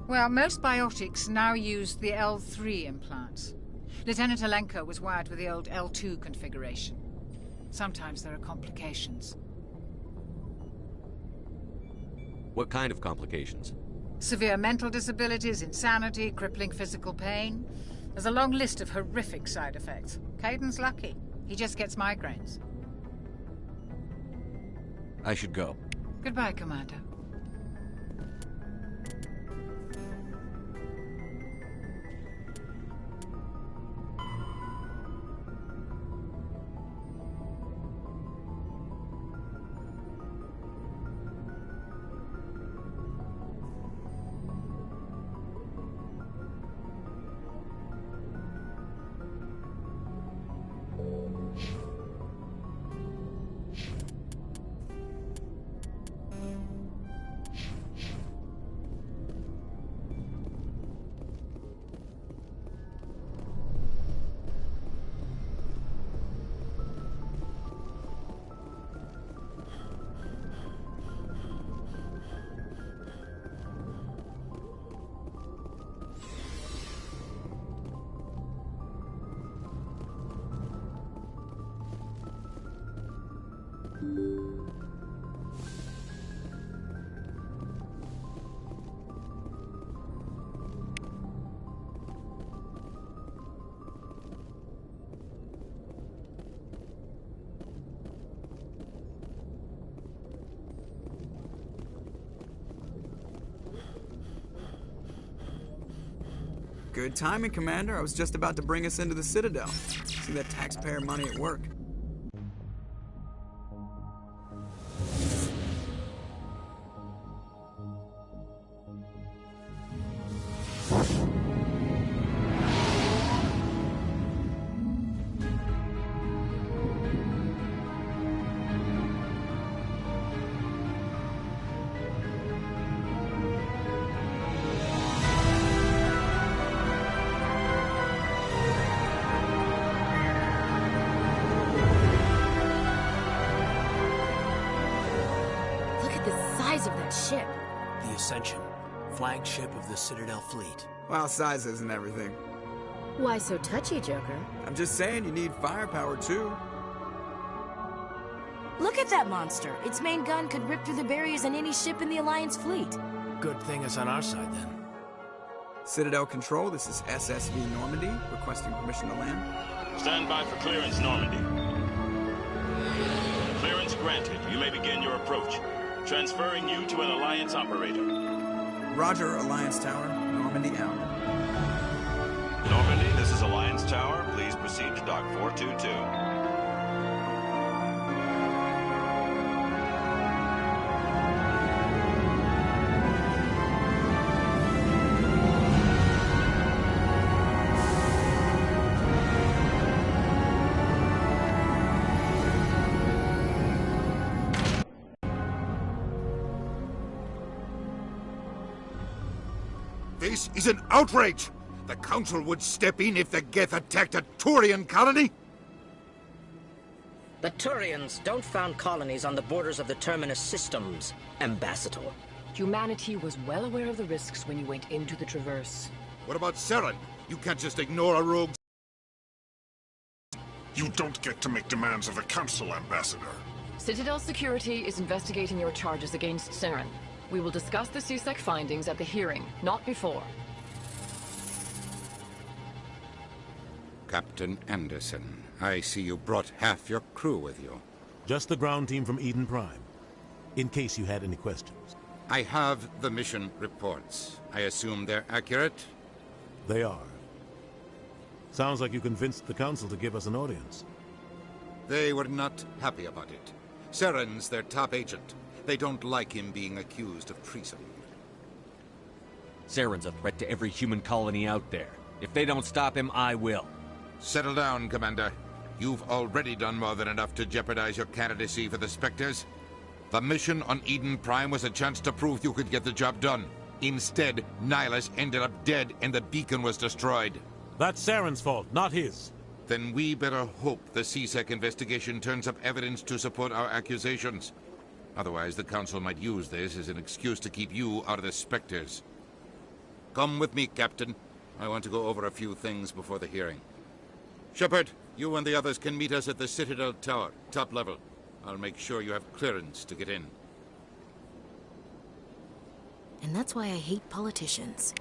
Well, most biotics now use the L3 implants. Lieutenant Alenko was wired with the old L2 configuration. Sometimes there are complications. What kind of complications? Severe mental disabilities, insanity, crippling physical pain. There's a long list of horrific side effects. Caden's lucky. He just gets migraines. I should go. Goodbye, Commander. Good timing, Commander. I was just about to bring us into the Citadel. See that taxpayer money at work. size of that ship? The Ascension, flagship of the Citadel fleet. Well, size isn't everything. Why so touchy, Joker? I'm just saying you need firepower, too. Look at that monster. Its main gun could rip through the barriers in any ship in the Alliance fleet. Good thing it's on our side, then. Citadel Control, this is SSV Normandy, requesting permission to land. Stand by for clearance, Normandy. Clearance granted. You may begin your approach. Transferring you to an Alliance operator. Roger, Alliance Tower. Normandy out. Normandy, this is Alliance Tower. Please proceed to Dock 422. This is an outrage! The Council would step in if the Geth attacked a Turian colony? The Turians don't found colonies on the borders of the Terminus systems, Ambassador. Humanity was well aware of the risks when you went into the Traverse. What about Saren? You can't just ignore a rogue. You don't get to make demands of the Council, Ambassador. Citadel Security is investigating your charges against Saren. We will discuss the CSEC findings at the hearing, not before. Captain Anderson, I see you brought half your crew with you. Just the ground team from Eden Prime, in case you had any questions. I have the mission reports. I assume they're accurate? They are. Sounds like you convinced the Council to give us an audience. They were not happy about it. Saren's their top agent. They don't like him being accused of treason. Saren's a threat to every human colony out there. If they don't stop him, I will. Settle down, Commander. You've already done more than enough to jeopardize your candidacy for the Spectres. The mission on Eden Prime was a chance to prove you could get the job done. Instead, Nihilus ended up dead and the beacon was destroyed. That's Saren's fault, not his. Then we better hope the CSEC investigation turns up evidence to support our accusations. Otherwise, the Council might use this as an excuse to keep you out of the Spectres. Come with me, Captain. I want to go over a few things before the hearing. Shepard, you and the others can meet us at the Citadel Tower, top level. I'll make sure you have clearance to get in. And that's why I hate politicians.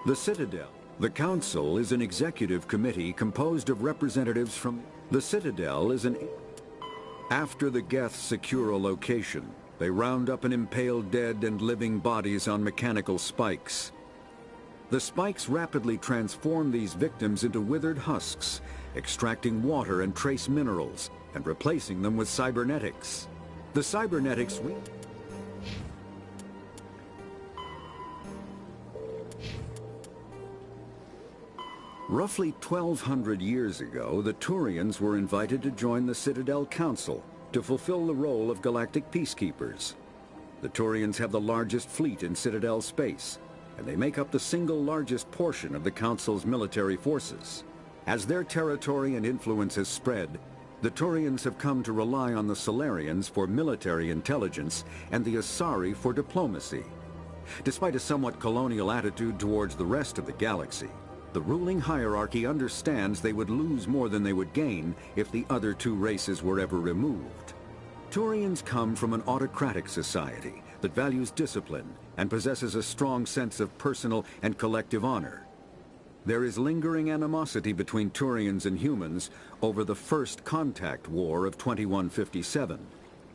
The Citadel. The Council is an executive committee composed of representatives from... The Citadel is an... After the Geth secure a location, they round up and impale dead and living bodies on mechanical spikes. The spikes rapidly transform these victims into withered husks, extracting water and trace minerals, and replacing them with cybernetics. The cybernetics... Roughly 1,200 years ago, the Turians were invited to join the Citadel Council to fulfill the role of galactic peacekeepers. The Turians have the largest fleet in Citadel space, and they make up the single largest portion of the Council's military forces. As their territory and influence has spread, the Turians have come to rely on the Solarians for military intelligence and the Asari for diplomacy. Despite a somewhat colonial attitude towards the rest of the galaxy, the ruling hierarchy understands they would lose more than they would gain if the other two races were ever removed. Turians come from an autocratic society that values discipline and possesses a strong sense of personal and collective honor. There is lingering animosity between Turians and humans over the First Contact War of 2157,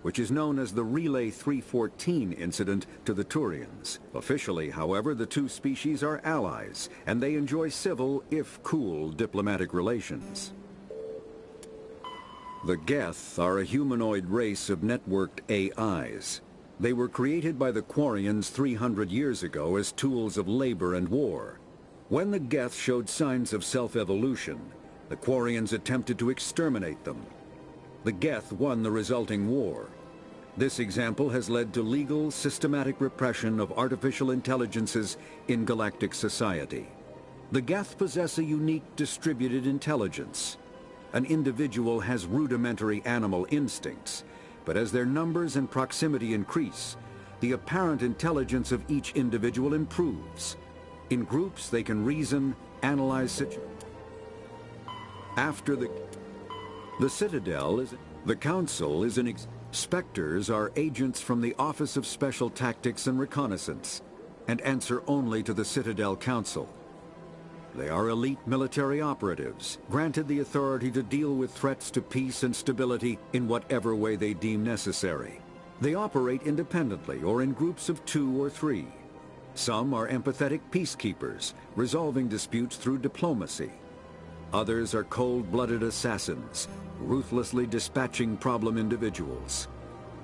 which is known as the Relay 314 incident to the Turians. Officially, however, the two species are allies, and they enjoy civil, if cool, diplomatic relations. The Geth are a humanoid race of networked AIs. They were created by the Quarians 300 years ago as tools of labor and war. When the Geth showed signs of self-evolution, the Quarians attempted to exterminate them. The Geth won the resulting war. This example has led to legal, systematic repression of artificial intelligences in galactic society. The Geth possess a unique distributed intelligence. An individual has rudimentary animal instincts, but as their numbers and proximity increase, the apparent intelligence of each individual improves. In groups, they can reason, analyze situations. After the Citadel is... The Council is an... Spectres are agents from the Office of Special Tactics and Reconnaissance, and answer only to the Citadel Council. They are elite military operatives, granted the authority to deal with threats to peace and stability in whatever way they deem necessary. They operate independently or in groups of 2 or 3. Some are empathetic peacekeepers, resolving disputes through diplomacy. Others are cold-blooded assassins, ruthlessly dispatching problem individuals.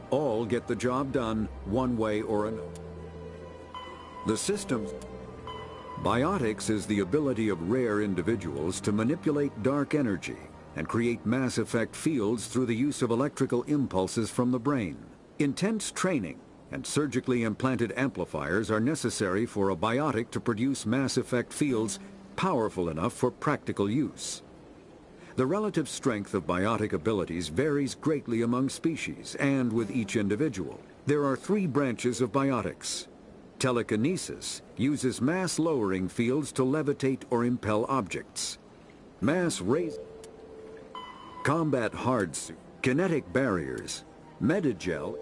All get the job done one way or another. The system... Biotics is the ability of rare individuals to manipulate dark energy and create mass effect fields through the use of electrical impulses from the brain. Intense training and surgically implanted amplifiers are necessary for a biotic to produce mass effect fields powerful enough for practical use. The relative strength of biotic abilities varies greatly among species and with each individual. There are 3 branches of biotics. Telekinesis uses mass-lowering fields to levitate or impel objects. Mass-raise... Combat hard suit. Kinetic barriers. Medigel...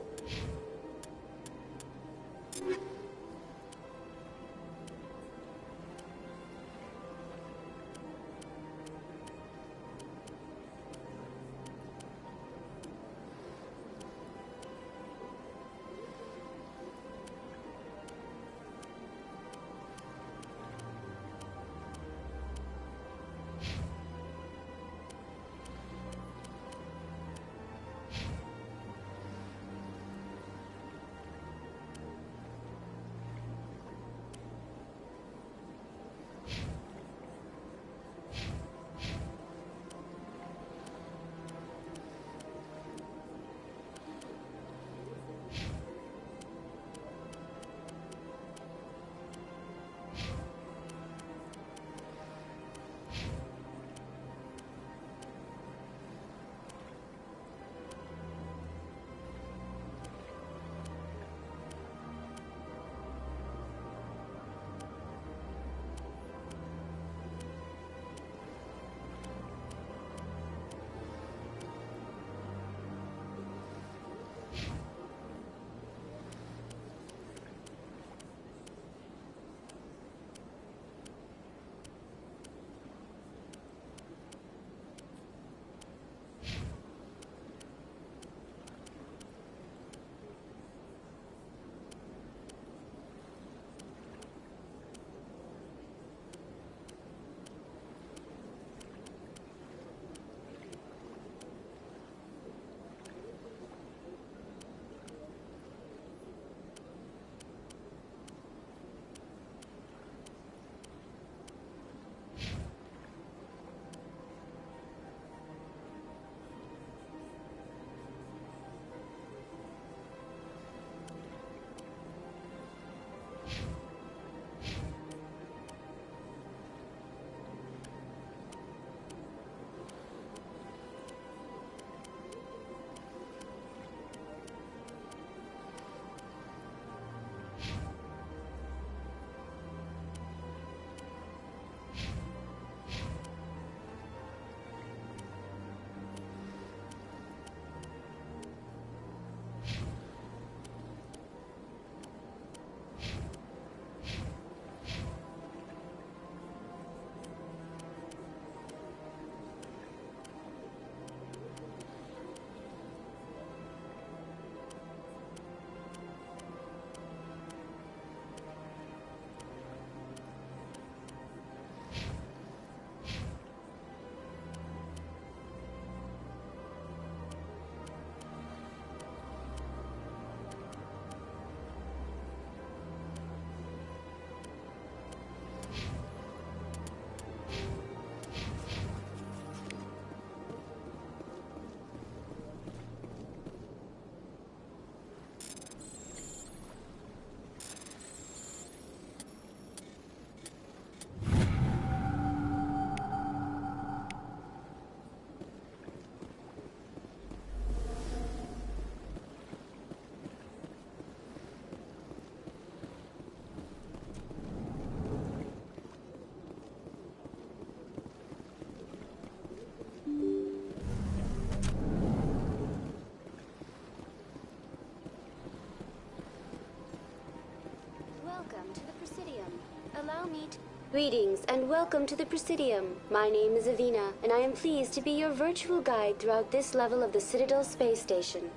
Greetings and welcome to the Presidium. My name is Avina, and I am pleased to be your virtual guide throughout this level of the Citadel space station.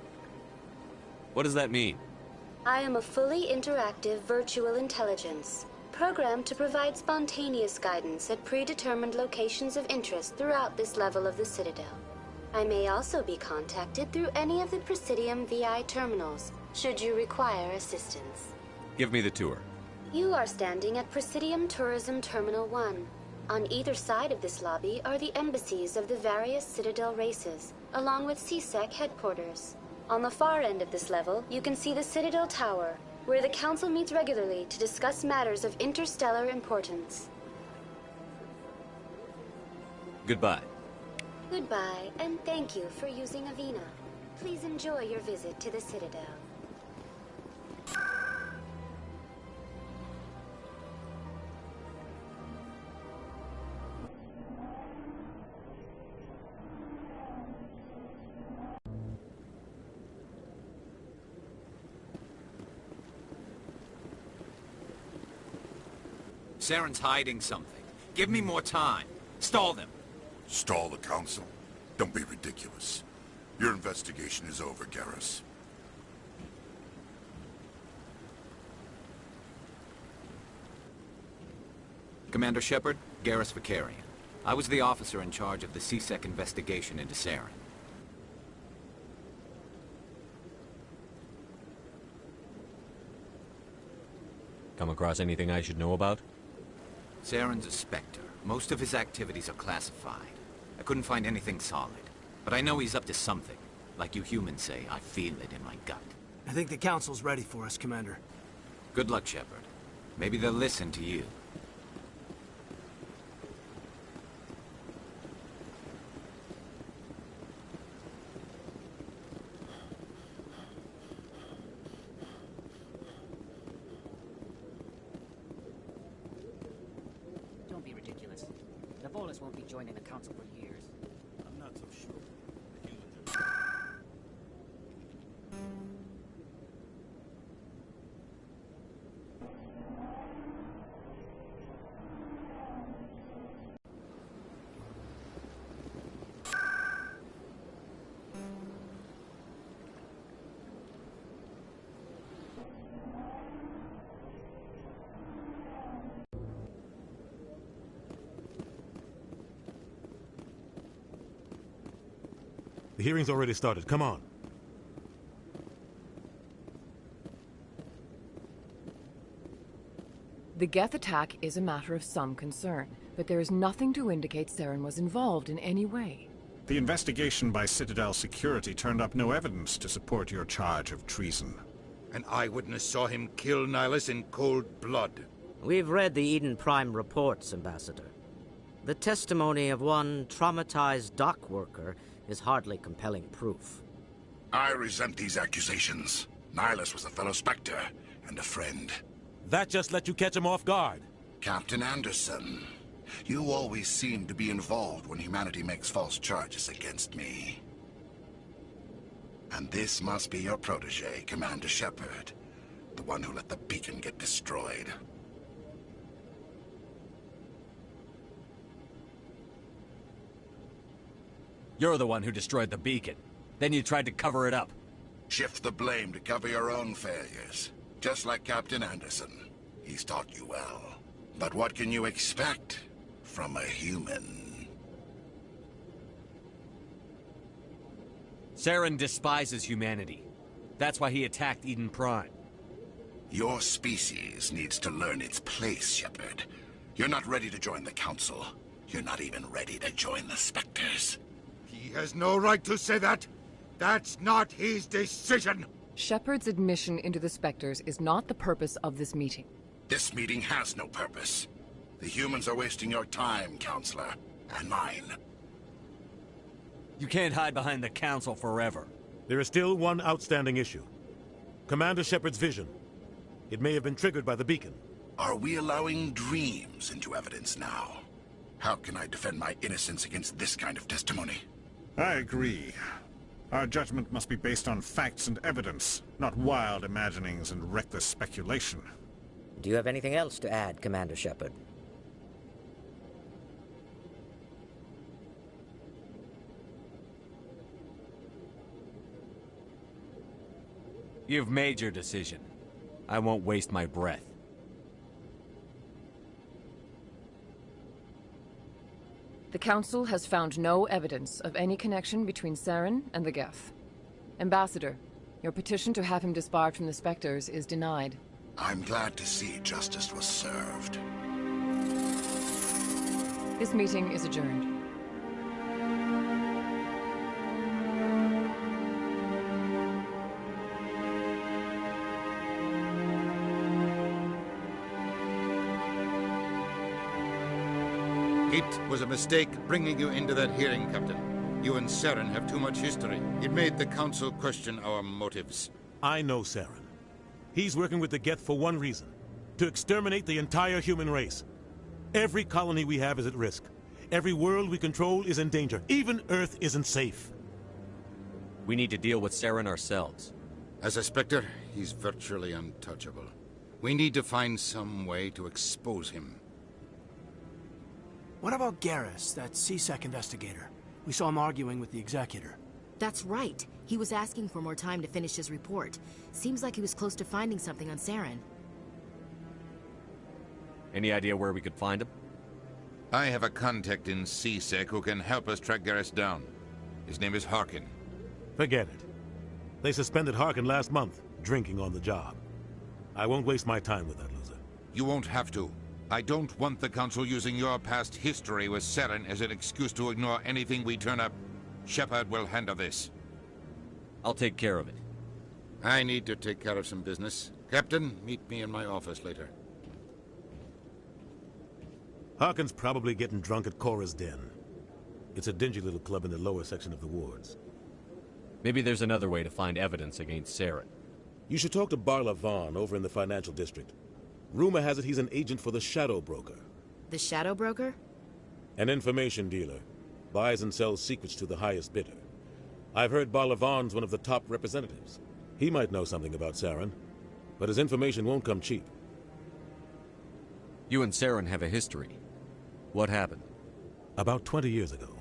What does that mean? I am a fully interactive virtual intelligence, programmed to provide spontaneous guidance at predetermined locations of interest throughout this level of the Citadel. I may also be contacted through any of the Presidium VI terminals, should you require assistance. Give me the tour. You are standing at Presidium Tourism Terminal 1. On either side of this lobby are the embassies of the various Citadel races, along with CSEC headquarters. On the far end of this level, you can see the Citadel Tower, where the Council meets regularly to discuss matters of interstellar importance. Goodbye. Goodbye, and thank you for using Avina. Please enjoy your visit to the Citadel. Saren's hiding something. Give me more time. Stall them. Stall the Council? Don't be ridiculous. Your investigation is over, Garrus. Commander Shepard, Garrus Vicarian. I was the officer in charge of the CSEC investigation into Saren. Come across anything I should know about? Saren's a Spectre. Most of his activities are classified. I couldn't find anything solid. But I know he's up to something. Like you humans say, I feel it in my gut. I think the Council's ready for us, Commander. Good luck, Shepard. Maybe they'll listen to you. Won't be joining the Council for years. I'm not so sure. The hearing's already started. Come on. The Geth attack is a matter of some concern, but there is nothing to indicate Saren was involved in any way. The investigation by Citadel Security turned up no evidence to support your charge of treason. An eyewitness saw him kill Nihilus in cold blood. We've read the Eden Prime reports, Ambassador. The testimony of one traumatized dock worker is hardly compelling proof. I resent these accusations. Nihilus was a fellow Spectre and a friend. That just let you catch him off guard. Captain Anderson, you always seem to be involved when humanity makes false charges against me. And this must be your protege, Commander Shepard, the one who let the beacon get destroyed. You're the one who destroyed the beacon. Then you tried to cover it up. Shift the blame to cover your own failures. Just like Captain Anderson. He's taught you well. But what can you expect from a human? Saren despises humanity. That's why he attacked Eden Prime. Your species needs to learn its place, Shepard. You're not ready to join the Council. You're not even ready to join the Spectres. He has no right to say that. That's not his decision. Shepard's admission into the Spectres is not the purpose of this meeting. This meeting has no purpose. The humans are wasting your time, Counselor, and mine. You can't hide behind the Council forever. There is still one outstanding issue. Commander Shepard's vision. It may have been triggered by the beacon. Are we allowing dreams into evidence now? How can I defend my innocence against this kind of testimony? I agree. Our judgment must be based on facts and evidence, not wild imaginings and reckless speculation. Do you have anything else to add, Commander Shepard? You've made your decision. I won't waste my breath. The Council has found no evidence of any connection between Saren and the Geth. Ambassador, your petition to have him disbarred from the Spectres is denied. I'm glad to see justice was served. This meeting is adjourned. It was a mistake bringing you into that hearing, Captain. You and Saren have too much history. It made the Council question our motives. I know Saren. He's working with the Geth for one reason: to exterminate the entire human race. Every colony we have is at risk. Every world we control is in danger. Even Earth isn't safe. We need to deal with Saren ourselves. As a Spectre, he's virtually untouchable. We need to find some way to expose him. What about Garrus, that CSEC investigator? We saw him arguing with the Executor. That's right. He was asking for more time to finish his report. Seems like he was close to finding something on Saren. Any idea where we could find him? I have a contact in CSEC who can help us track Garrus down. His name is Harkin. Forget it. They suspended Harkin last month, drinking on the job. I won't waste my time with that loser. You won't have to. I don't want the Council using your past history with Saren as an excuse to ignore anything we turn up. Shepard will handle this. I'll take care of it. I need to take care of some business. Captain, meet me in my office later. Harkin's probably getting drunk at Cora's Den. It's a dingy little club in the lower section of the wards. Maybe there's another way to find evidence against Saren. You should talk to Barla Vaughn over in the financial district. Rumor has it he's an agent for the Shadow Broker. The Shadow Broker? An information dealer. Buys and sells secrets to the highest bidder. I've heard Barla Vaughn's one of the top representatives. He might know something about Saren, but his information won't come cheap. You and Saren have a history. What happened? About 20 years ago,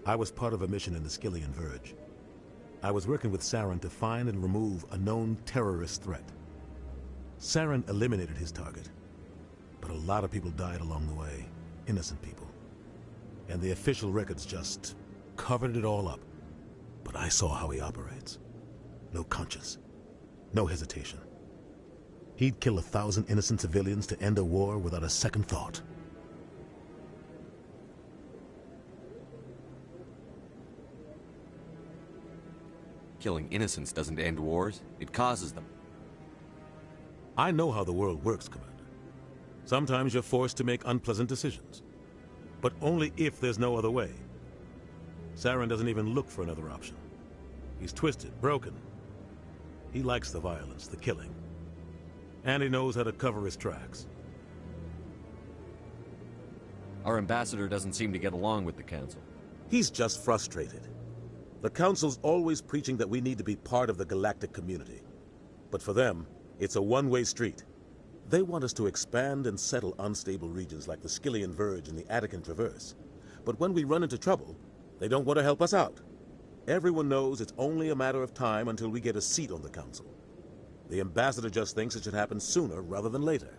I was part of a mission in the Skillian Verge. I was working with Saren to find and remove a known terrorist threat. Saren eliminated his target, but a lot of people died along the way, innocent people. And the official records just covered it all up. But I saw how he operates. No conscience, no hesitation. He'd kill 1,000 innocent civilians to end a war without a second thought. Killing innocents doesn't end wars, it causes them. I know how the world works, Commander. Sometimes you're forced to make unpleasant decisions. But only if there's no other way. Saren doesn't even look for another option. He's twisted, broken. He likes the violence, the killing. And he knows how to cover his tracks. Our ambassador doesn't seem to get along with the Council. He's just frustrated. The Council's always preaching that we need to be part of the galactic community. But for them, it's a one-way street. They want us to expand and settle unstable regions like the Skillian Verge and the Attican Traverse. But when we run into trouble, they don't want to help us out. Everyone knows it's only a matter of time until we get a seat on the Council. The ambassador just thinks it should happen sooner rather than later.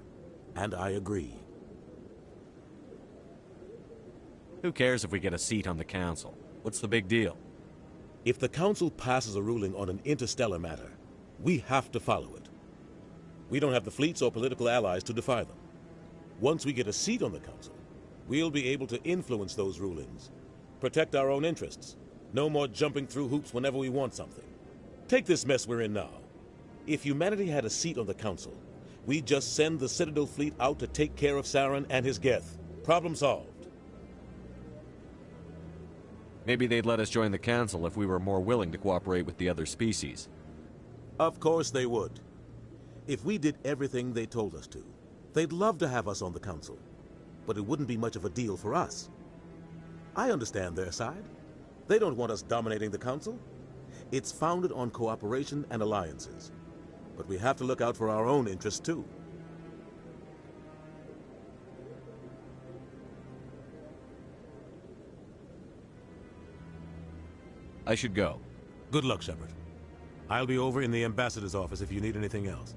And I agree. Who cares if we get a seat on the Council? What's the big deal? If the Council passes a ruling on an interstellar matter, we have to follow it. We don't have the fleets or political allies to defy them. Once we get a seat on the Council, we'll be able to influence those rulings, protect our own interests. No more jumping through hoops whenever we want something. Take this mess we're in now. If humanity had a seat on the Council, we'd just send the Citadel fleet out to take care of Saren and his Geth. Problem solved. Maybe they'd let us join the Council if we were more willing to cooperate with the other species. Of course they would. If we did everything they told us to, they'd love to have us on the Council. But it wouldn't be much of a deal for us. I understand their side. They don't want us dominating the Council. It's founded on cooperation and alliances. But we have to look out for our own interests, too. I should go. Good luck, Shepard. I'll be over in the ambassador's office if you need anything else.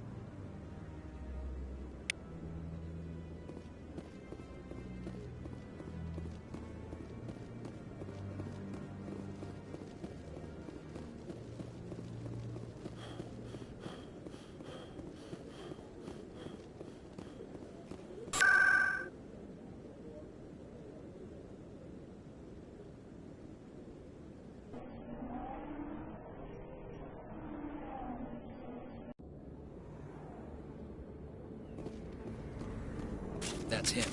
That's him.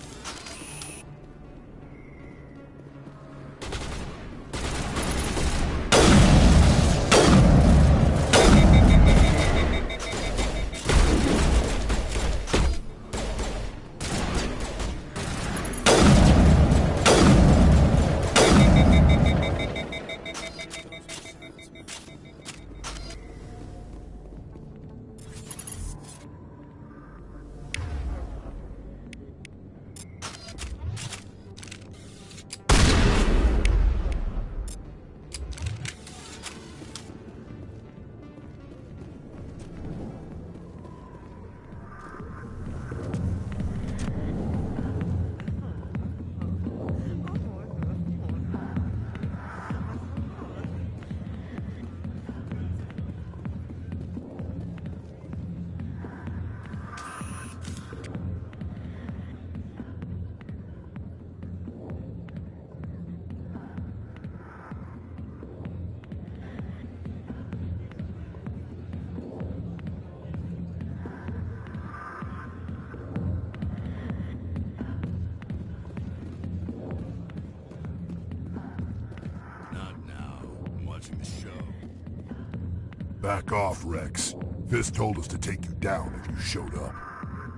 Back off, Rex. Fist told us to take you down if you showed up.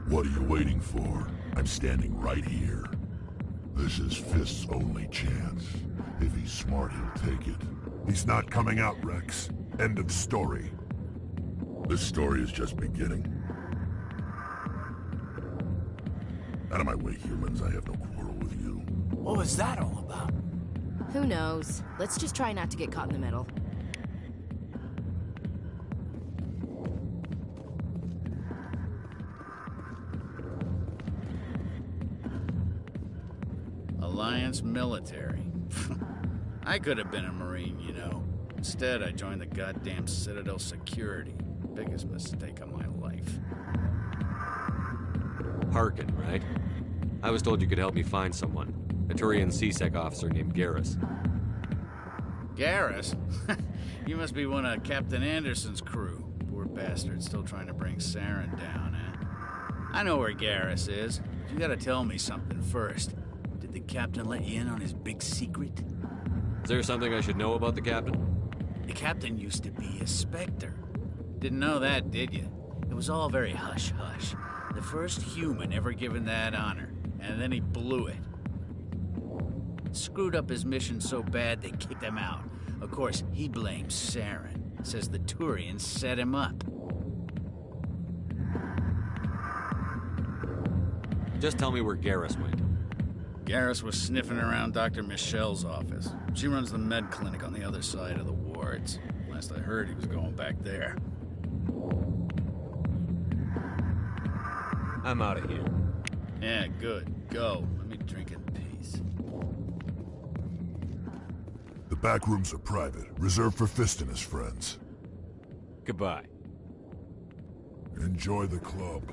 What are you waiting for? I'm standing right here. This is Fist's only chance. If he's smart, he'll take it. He's not coming out, Rex. End of story. This story is just beginning. Out of my way, humans. I have no quarrel with you. What was that all about? Who knows? Let's just try not to get caught in the middle. Alliance military. I could have been a Marine, you know. Instead, I joined the goddamn Citadel security. Biggest mistake of my life. Harkin, right? I was told you could help me find someone. A Turian CSEC officer named Garrus. Garrus? You must be one of Captain Anderson's crew. Poor bastard, still trying to bring Saren down, eh? I know where Garrus is. But you gotta tell me something first. Did the captain let you in on his big secret? Is there something I should know about the captain? The captain used to be a Spectre. Didn't know that, did you? It was all very hush-hush. The first human ever given that honor, and then he blew it. Screwed up his mission so bad they kicked him out. Of course, he blames Saren. Says the Turians set him up. Just tell me where Garrus went. Garrus was sniffing around Dr. Michelle's office. She runs the med clinic on the other side of the wards. Last I heard, he was going back there. I'm out of here. Yeah, good. Go. Let me drink in peace. The back rooms are private, reserved for Fist and his friends. Goodbye. Enjoy the club.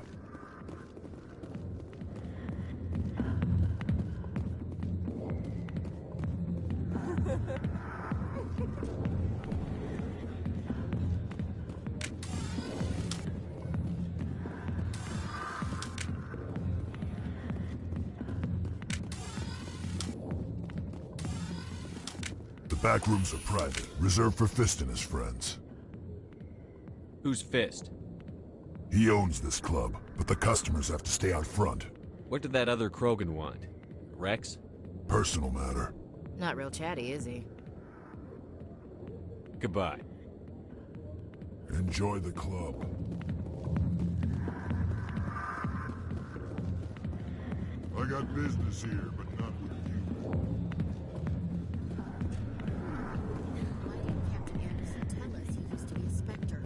The back rooms are private, reserved for Fist and his friends. Who's Fist? He owns this club, but the customers have to stay out front. What did that other Krogan want? Rex? Personal matter. Not real chatty, is he? Goodbye. Enjoy the club. I got business here, but not with you. Why didn't Captain Anderson tell us he used to be a Spectre?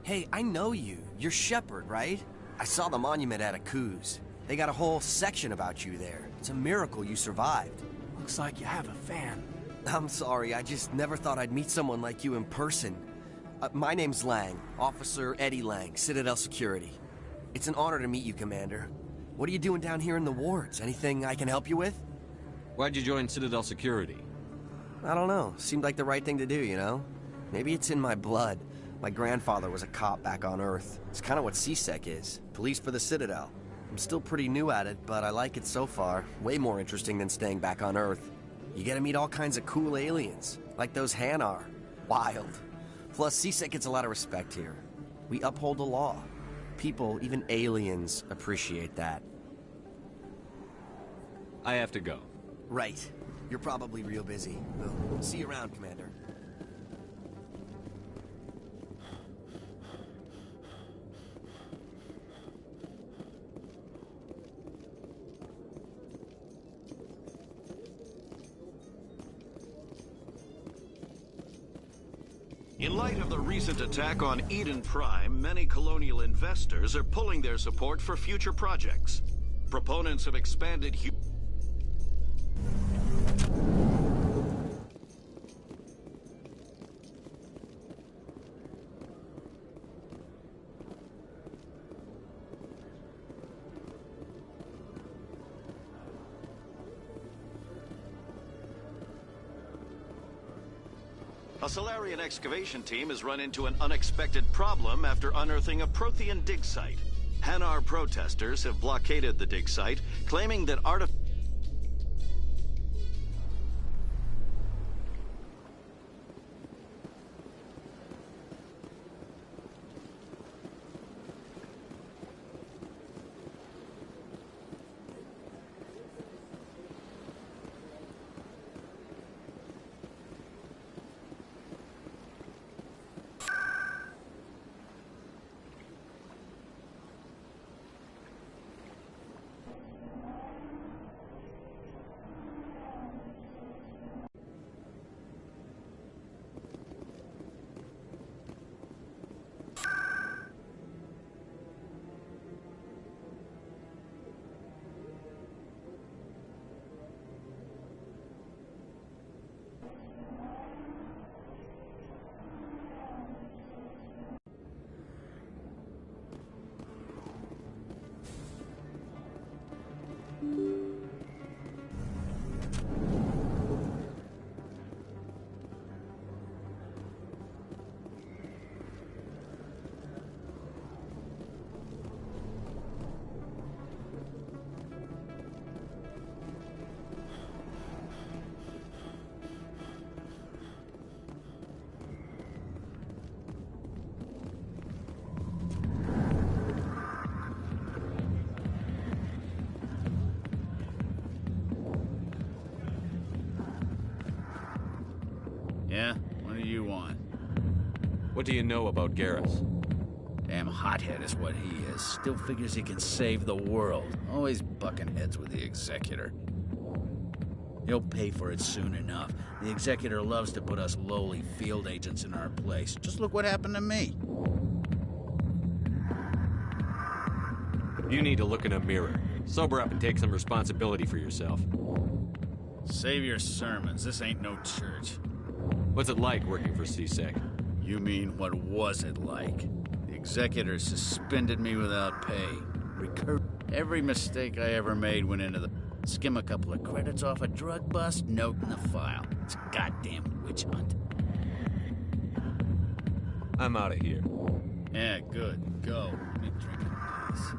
Hey, I know you. You're Shepard, right? I saw the monument at Aku's. They got a whole section about you there. It's a miracle you survived. Looks like you have a fan. I'm sorry, I just never thought I'd meet someone like you in person. My name's Lang, Officer Eddie Lang, Citadel Security. It's an honor to meet you, Commander. What are you doing down here in the wards? Anything I can help you with? Why'd you join Citadel Security? I don't know. Seemed like the right thing to do, you know? Maybe it's in my blood. My grandfather was a cop back on Earth. It's kind of what CSEC is. Police for the Citadel. I'm still pretty new at it, but I like it so far. Way more interesting than staying back on Earth. You get to meet all kinds of cool aliens, like those Hanar. Wild. Plus, CSEC gets a lot of respect here. We uphold the law. People, even aliens, appreciate that. I have to go. Right. You're probably real busy. Well, see you around, Commander. In light of the recent attack on Eden Prime, many colonial investors are pulling their support for future projects. Proponents of expanded A Solarian excavation team has run into an unexpected problem after unearthing a Prothean dig site. Hanar protesters have blockaded the dig site, claiming that Yeah? What do you want? What do you know about Garrus? Damn hothead is what he is. Still figures he can save the world. Always bucking heads with the Executor. He'll pay for it soon enough. The Executor loves to put us lowly field agents in our place. Just look what happened to me. You need to look in a mirror. Sober up and take some responsibility for yourself. Save your sermons. This ain't no church. What's it like working for CSEC? You mean, what was it like? The Executor suspended me without pay. Every mistake I ever made went into the... Skim a couple of credits off a drug bust, note in the file. It's a goddamn witch hunt. I'm out of here. Yeah, good. Go. Let me drink in peace.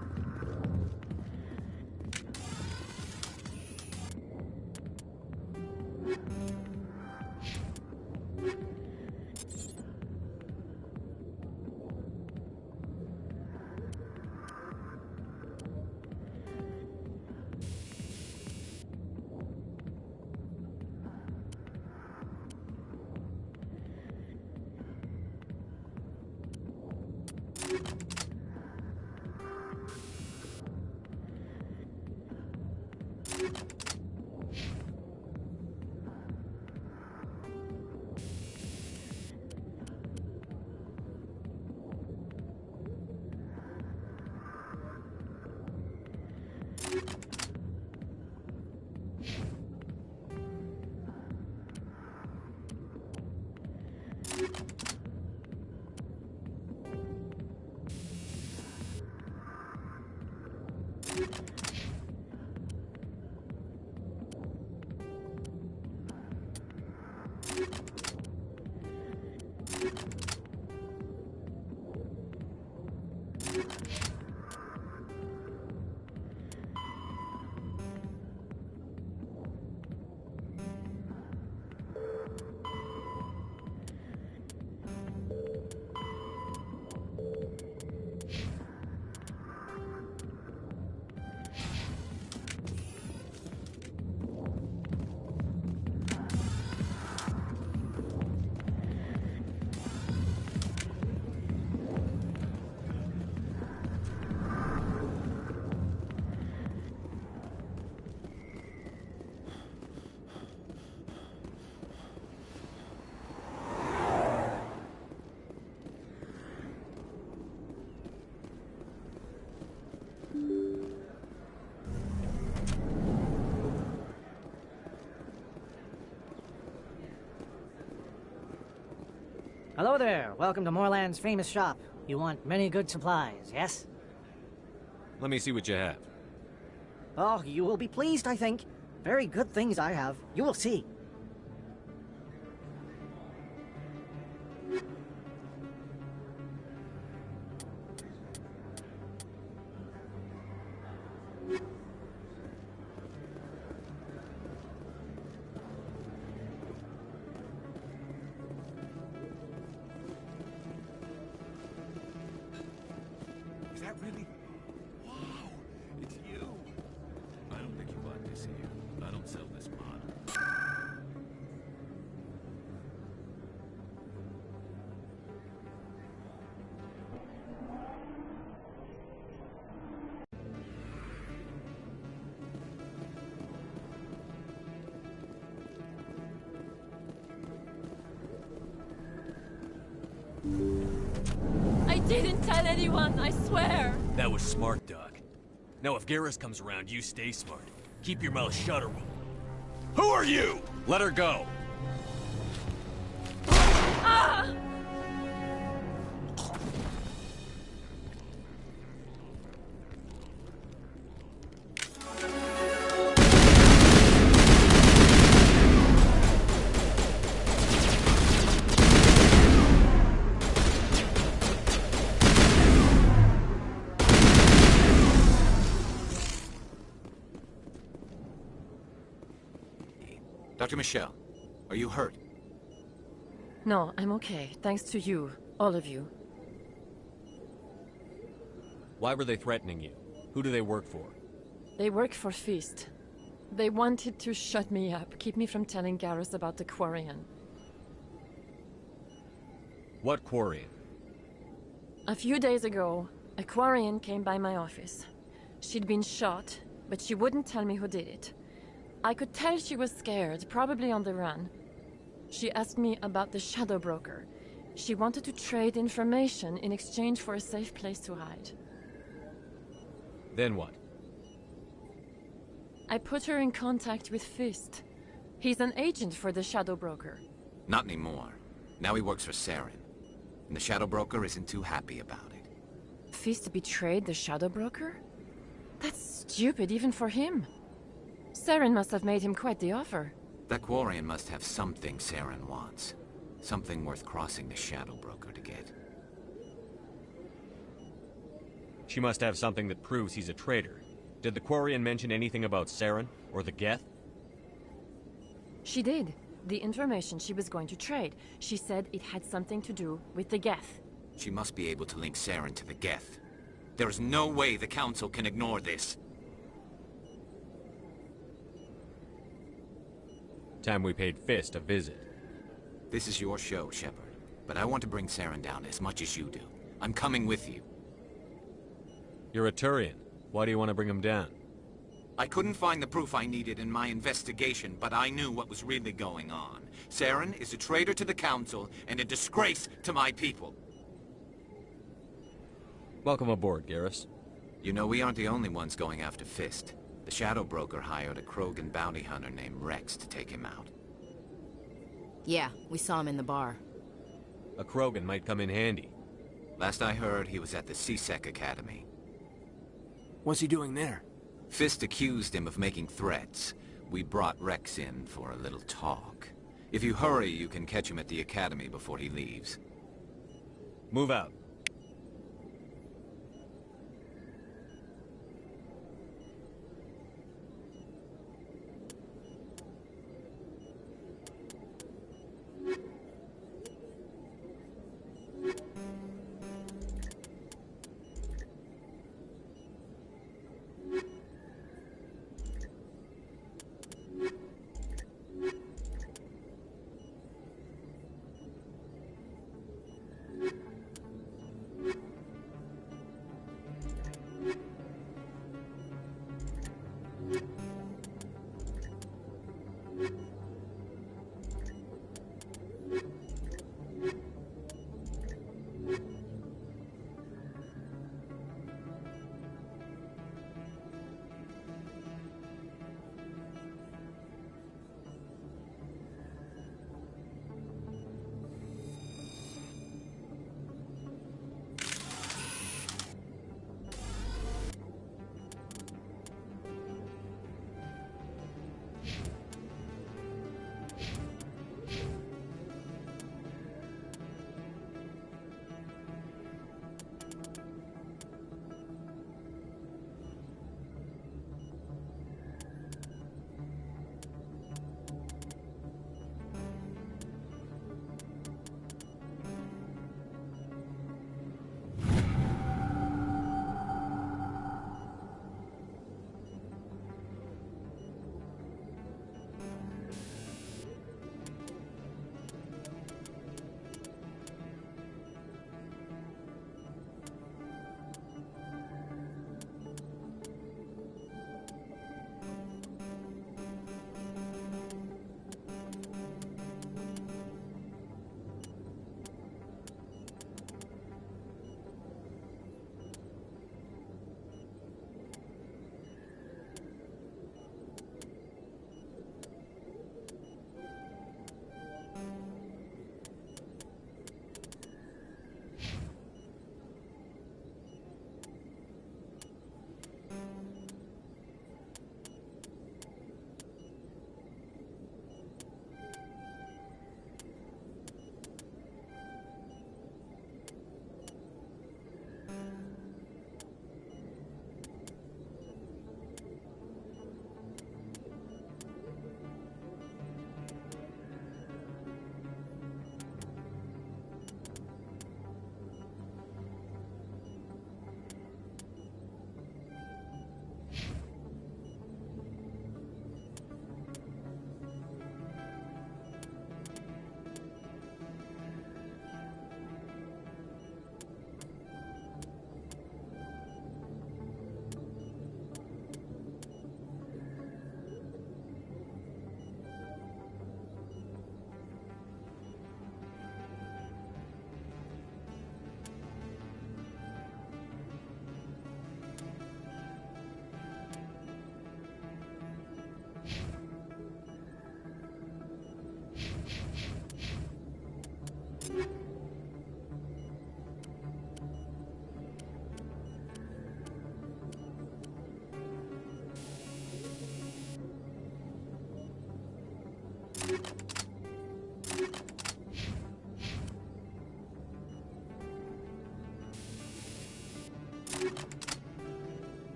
Hello there. Welcome to Moorland's famous shop. You want many good supplies, yes? Let me see what you have. Oh, you will be pleased, I think. Very good things I have. You will see. Is that really? Wow, it's you. I don't think you bought this here. I don't sell this model. I didn't tell anyone, I swear! That was smart, Doc. Now if Garrus comes around, you stay smart. Keep your mouth shut or we'll... Who are you? Let her go. Ah! Dr. Michelle, are you hurt? No, I'm okay. Thanks to you. All of you. Why were they threatening you? Who do they work for? They work for Feast. They wanted to shut me up, keep me from telling Garrus about the Quarian. What Quarian? A few days ago, a Quarian came by my office. She'd been shot, but she wouldn't tell me who did it. I could tell she was scared, probably on the run. She asked me about the Shadow Broker. She wanted to trade information in exchange for a safe place to hide. Then what? I put her in contact with Fist. He's an agent for the Shadow Broker. Not anymore. Now he works for Saren. And the Shadow Broker isn't too happy about it. Fist betrayed the Shadow Broker? That's stupid even for him. Saren must have made him quite the offer. That Quarian must have something Saren wants. Something worth crossing the Shadow Broker to get. She must have something that proves he's a traitor. Did the Quarian mention anything about Saren or the Geth? She did. The information she was going to trade. She said it had something to do with the Geth. She must be able to link Saren to the Geth. There is no way the Council can ignore this. Time we paid Fist a visit. This is your show, Shepard. But I want to bring Saren down as much as you do. I'm coming with you. You're a Turian. Why do you want to bring him down? I couldn't find the proof I needed in my investigation, but I knew what was really going on. Saren is a traitor to the Council and a disgrace to my people. Welcome aboard, Garrus. You know, we aren't the only ones going after Fist. The Shadow Broker hired a Krogan bounty hunter named Rex to take him out. Yeah, we saw him in the bar. A Krogan might come in handy. Last I heard, he was at the CSEC Academy. What's he doing there? Fist accused him of making threats. We brought Rex in for a little talk. If you hurry, you can catch him at the Academy before he leaves. Move out.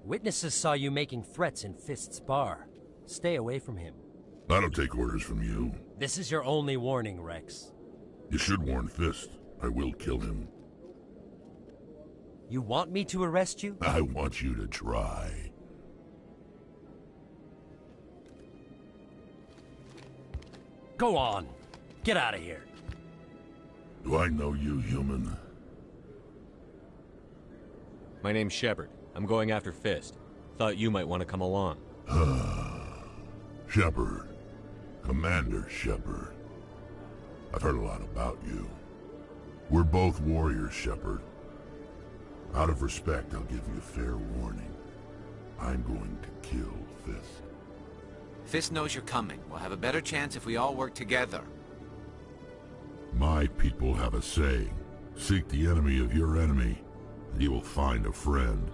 Witnesses saw you making threats in Fist's bar. Stay away from him. I don't take orders from you. This is your only warning, Rex. You should warn Fist. I will kill him. You want me to arrest you? I want you to try. Go on. Get out of here. Do I know you, human? My name's Shepard. I'm going after Fist. Thought you might want to come along. Shepard. Commander Shepard. I've heard a lot about you. We're both warriors, Shepard. Out of respect, I'll give you a fair warning. I'm going to kill Fist. Fist knows you're coming. We'll have a better chance if we all work together. My people have a saying. Seek the enemy of your enemy, and you will find a friend.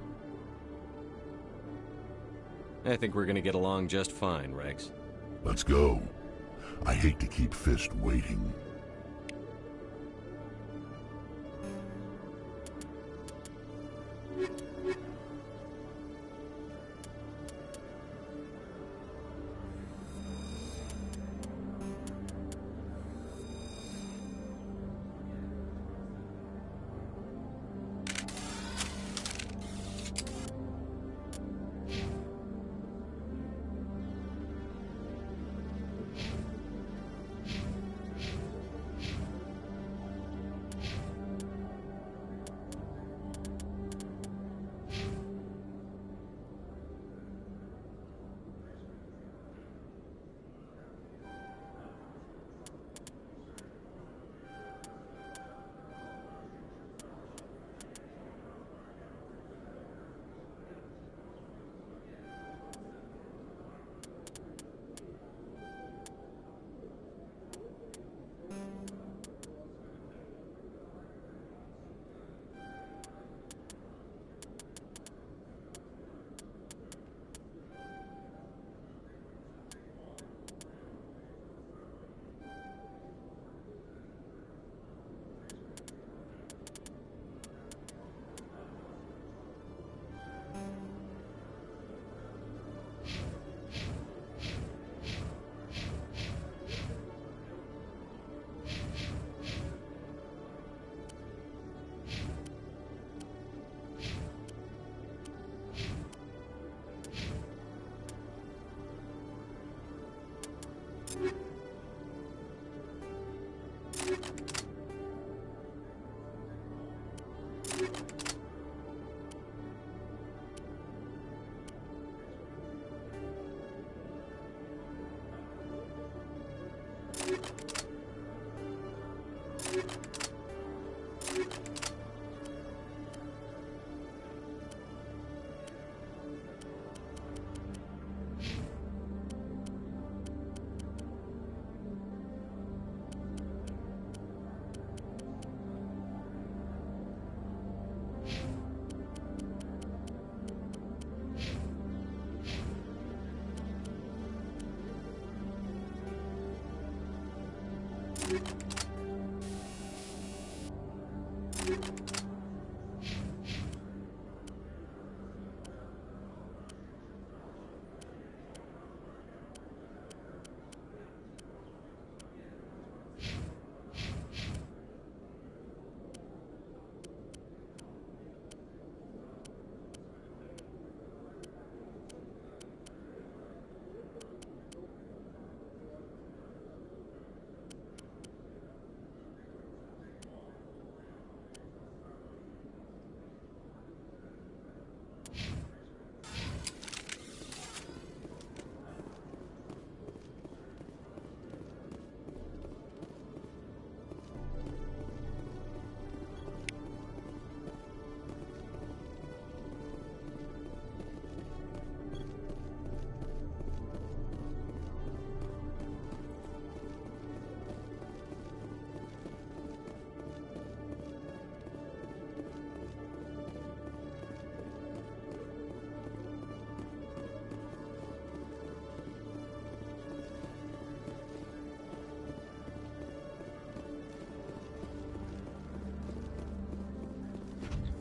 I think we're gonna get along just fine, Rex. Let's go. I hate to keep Fist waiting.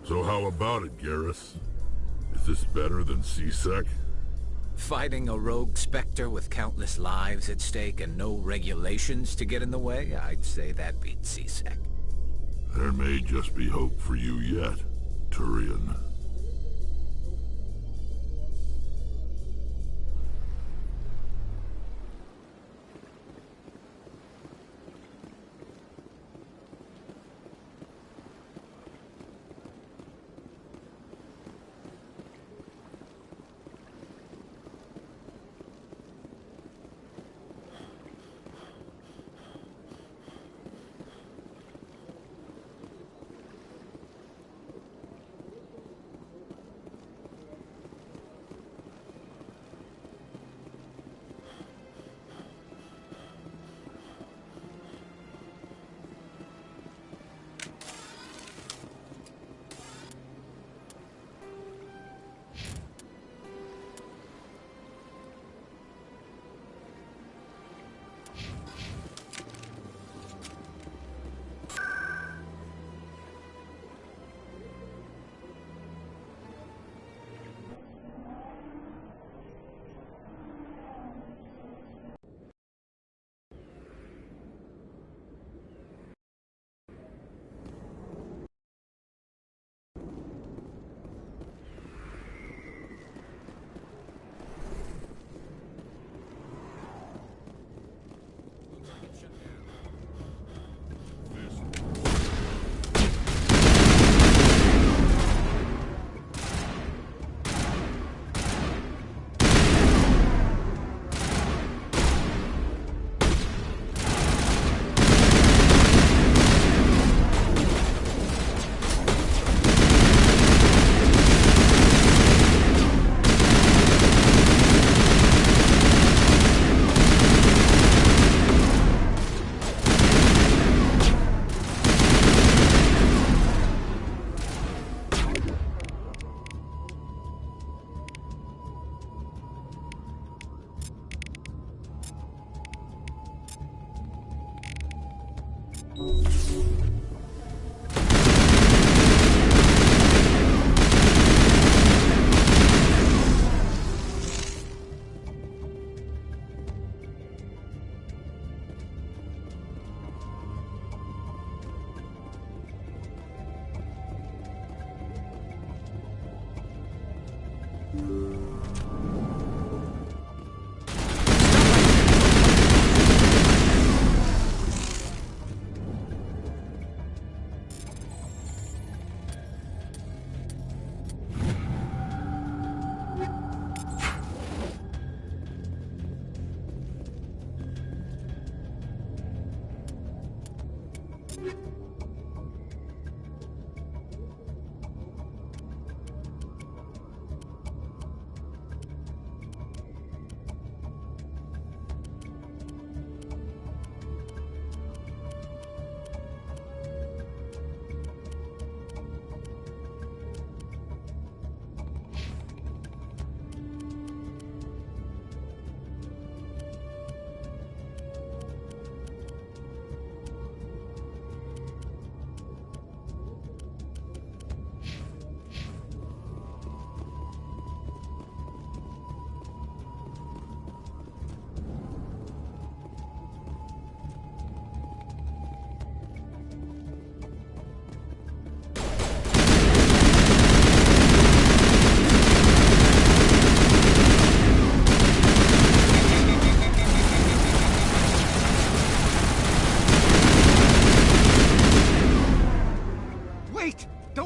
So how about it, Garrus? Is this better than C-Sec? Fighting a rogue Spectre with countless lives at stake and no regulations to get in the way? I'd say that beats C-Sec. There may just be hope for you yet, Turian.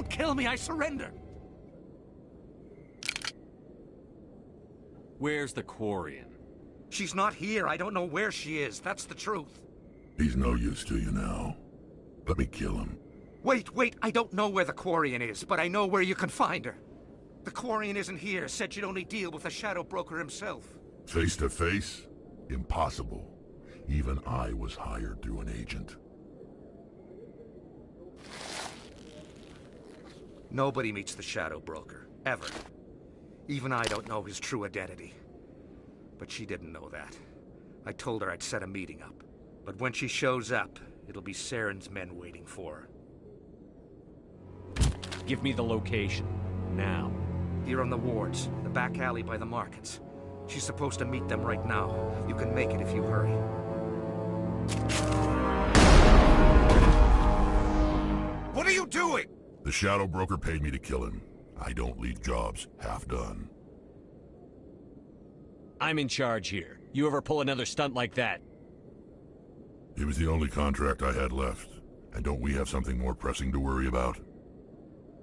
Kill me, I surrender! Where's the Quarian? She's not here. I don't know where she is. That's the truth. He's no use to you now. Let me kill him. Wait. I don't know where the Quarian is, but I know where you can find her. The Quarian isn't here. Said she'd only deal with the Shadow Broker himself. Face to face? Impossible. Even I was hired through an agent. Nobody meets the Shadow Broker, ever. Even I don't know his true identity. But she didn't know that. I told her I'd set a meeting up. But when she shows up, it'll be Saren's men waiting for her. Give me the location. Now. Here on the wards, the back alley by the markets. She's supposed to meet them right now. You can make it if you hurry. What are you doing? The Shadow Broker paid me to kill him. I don't leave jobs half done. I'm in charge here. You ever pull another stunt like that? It was the only contract I had left. And don't we have something more pressing to worry about?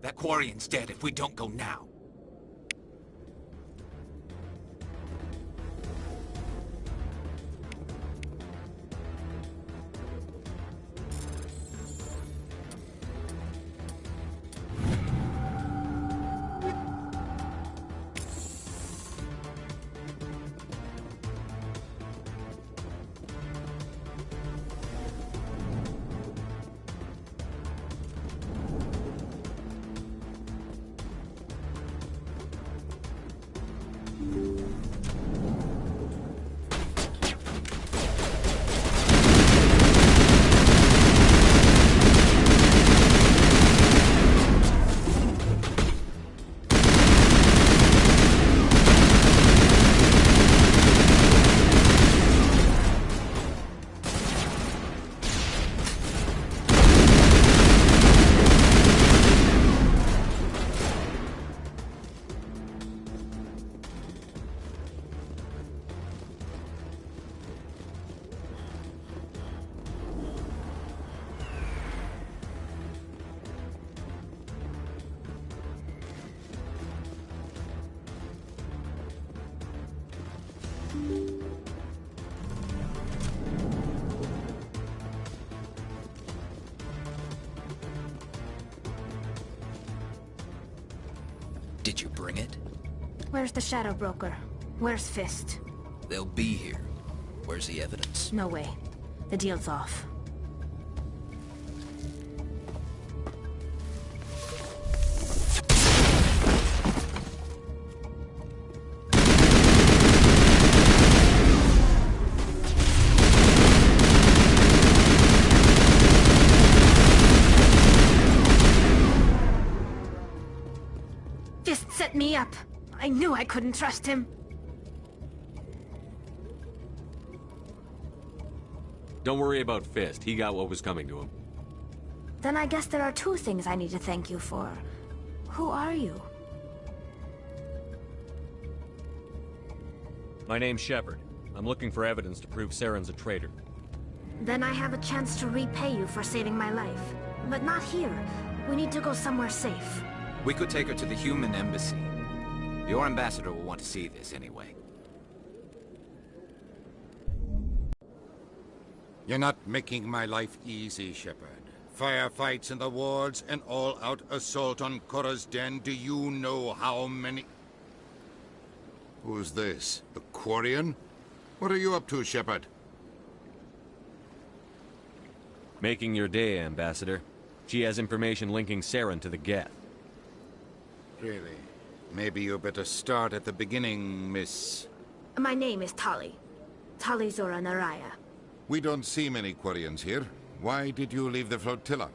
That Quarian's dead if we don't go now. Did you bring it? Where's the Shadow Broker? Where's Fist? They'll be here. Where's the evidence? No way. The deal's off. Fist set me up. I knew I couldn't trust him. Don't worry about Fist. He got what was coming to him. Then I guess there are two things I need to thank you for. Who are you? My name's Shepard. I'm looking for evidence to prove Saren's a traitor. Then I have a chance to repay you for saving my life. But not here. We need to go somewhere safe. We could take her to the human embassy. Your ambassador will want to see this anyway. You're not making my life easy, Shepard. Firefights in the wards, an all-out assault on Korra's den. Do you know how many... Who's this? The Quarian? What are you up to, Shepard? Making your day, Ambassador. She has information linking Saren to the Geth. Really? Maybe you better start at the beginning, Miss... My name is Tali. Tali Zora Naraya. We don't see many Quarians here. Why did you leave the flotilla?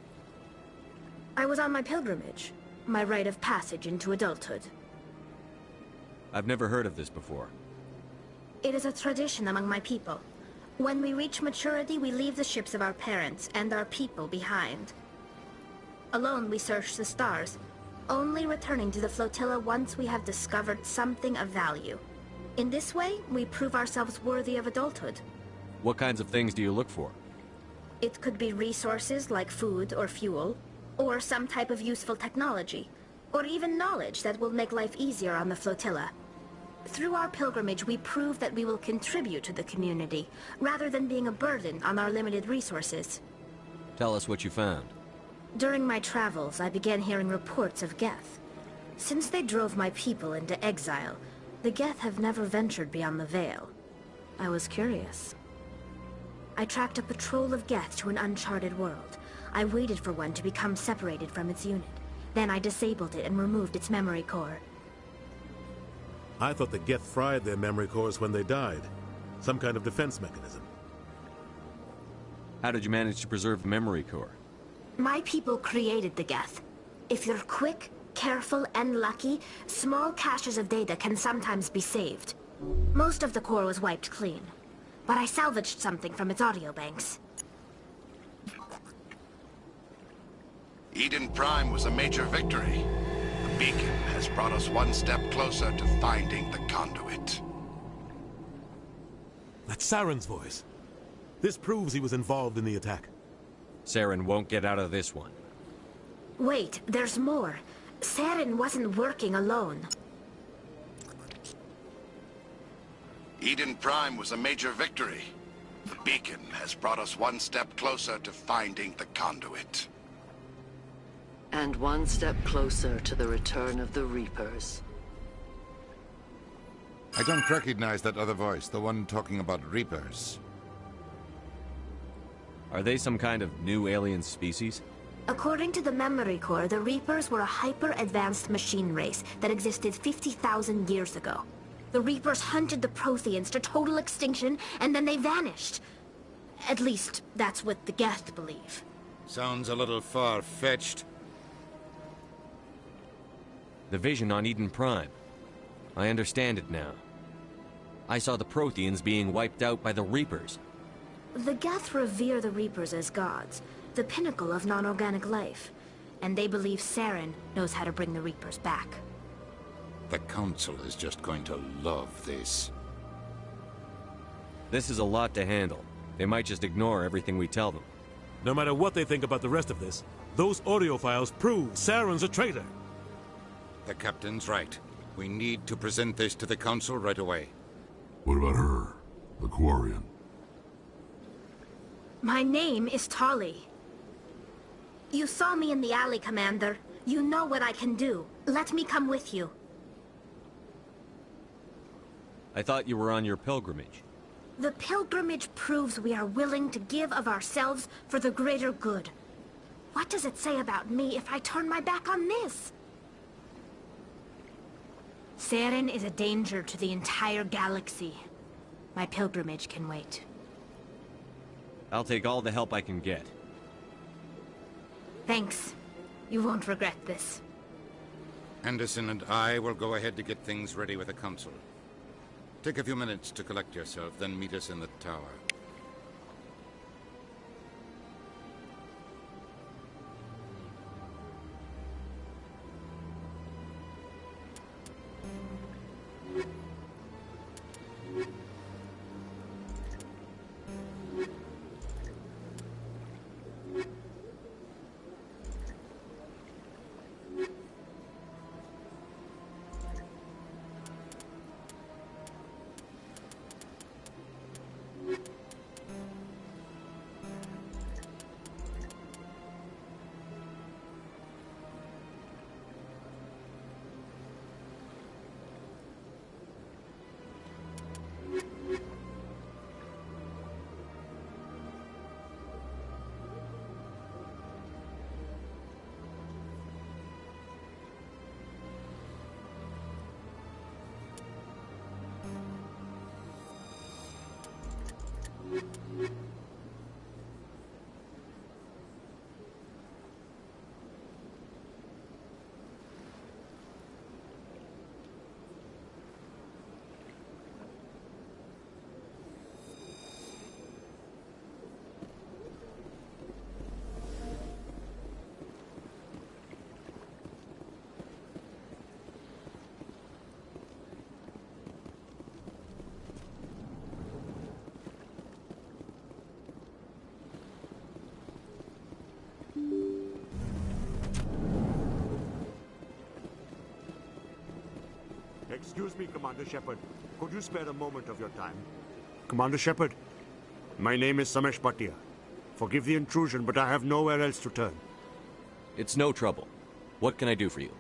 I was on my pilgrimage. My rite of passage into adulthood. I've never heard of this before. It is a tradition among my people. When we reach maturity, we leave the ships of our parents and our people behind. Alone, we search the stars, only returning to the flotilla once we have discovered something of value. In this way, we prove ourselves worthy of adulthood. What kinds of things do you look for? It could be resources like food or fuel, or some type of useful technology, or even knowledge that will make life easier on the flotilla. Through our pilgrimage, we prove that we will contribute to the community, rather than being a burden on our limited resources. Tell us what you found. During my travels, I began hearing reports of Geth. Since they drove my people into exile, the Geth have never ventured beyond the Veil. I was curious. I tracked a patrol of Geth to an uncharted world. I waited for one to become separated from its unit. Then I disabled it and removed its memory core. I thought the Geth fried their memory cores when they died. Some kind of defense mechanism. How did you manage to preserve the memory core? My people created the Geth. If you're quick, careful, and lucky, small caches of data can sometimes be saved. Most of the core was wiped clean, but I salvaged something from its audio banks. Eden Prime was a major victory. The beacon has brought us one step closer to finding the conduit. That's Saren's voice. This proves he was involved in the attack. Saren won't get out of this one. Wait, there's more. Saren wasn't working alone. Eden Prime was a major victory. The beacon has brought us one step closer to finding the conduit. And one step closer to the return of the Reapers. I don't recognize that other voice, the one talking about Reapers. Are they some kind of new alien species? According to the memory core, the Reapers were a hyper-advanced machine race that existed 50,000 years ago. The Reapers hunted the Protheans to total extinction, and then they vanished. At least, that's what the Geth believe. Sounds a little far-fetched. The vision on Eden Prime. I understand it now. I saw the Protheans being wiped out by the Reapers. The Geth revere the Reapers as gods, the pinnacle of non-organic life. And they believe Saren knows how to bring the Reapers back. The Council is just going to love this. This is a lot to handle. They might just ignore everything we tell them. No matter what they think about the rest of this, those audio files prove Saren's a traitor. The Captain's right. We need to present this to the Council right away. What about her? The Quarian? My name is Tali. You saw me in the alley, Commander. You know what I can do. Let me come with you. I thought you were on your pilgrimage. The pilgrimage proves we are willing to give of ourselves for the greater good. What does it say about me if I turn my back on this? Saren is a danger to the entire galaxy. My pilgrimage can wait. I'll take all the help I can get. Thanks. You won't regret this. Anderson and I will go ahead to get things ready with the Council. Take a few minutes to collect yourself, then meet us in the tower. Excuse me, Commander Shepard. Could you spare a moment of your time? Commander Shepard, my name is Samesh Bhatia. Forgive the intrusion, but I have nowhere else to turn. It's no trouble. What can I do for you?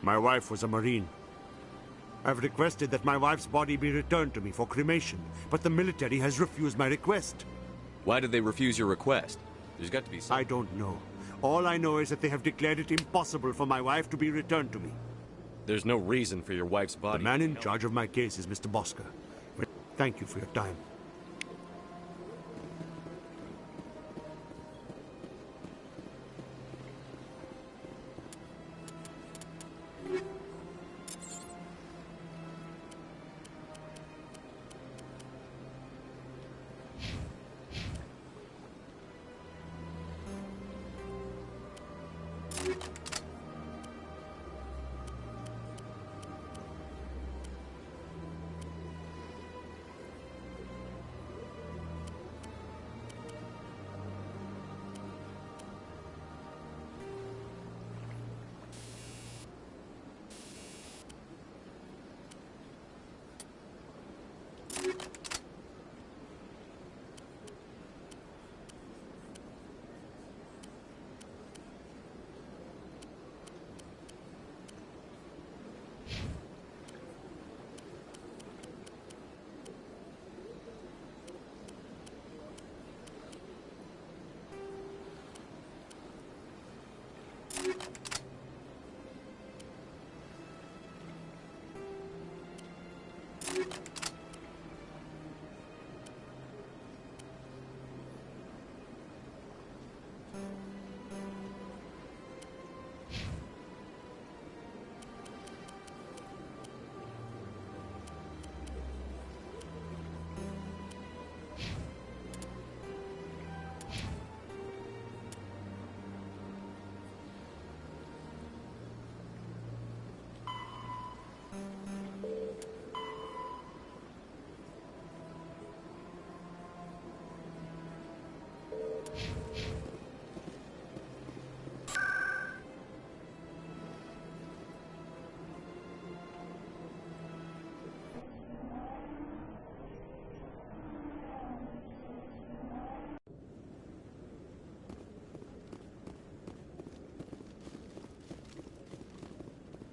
My wife was a Marine. I've requested that my wife's body be returned to me for cremation, but the military has refused my request. Why did they refuse your request? There's got to be some... I don't know. All I know is that they have declared it impossible for my wife to be returned to me. There's no reason for your wife's body. The man in charge of my case is Mr. Bosca. But thank you for your time.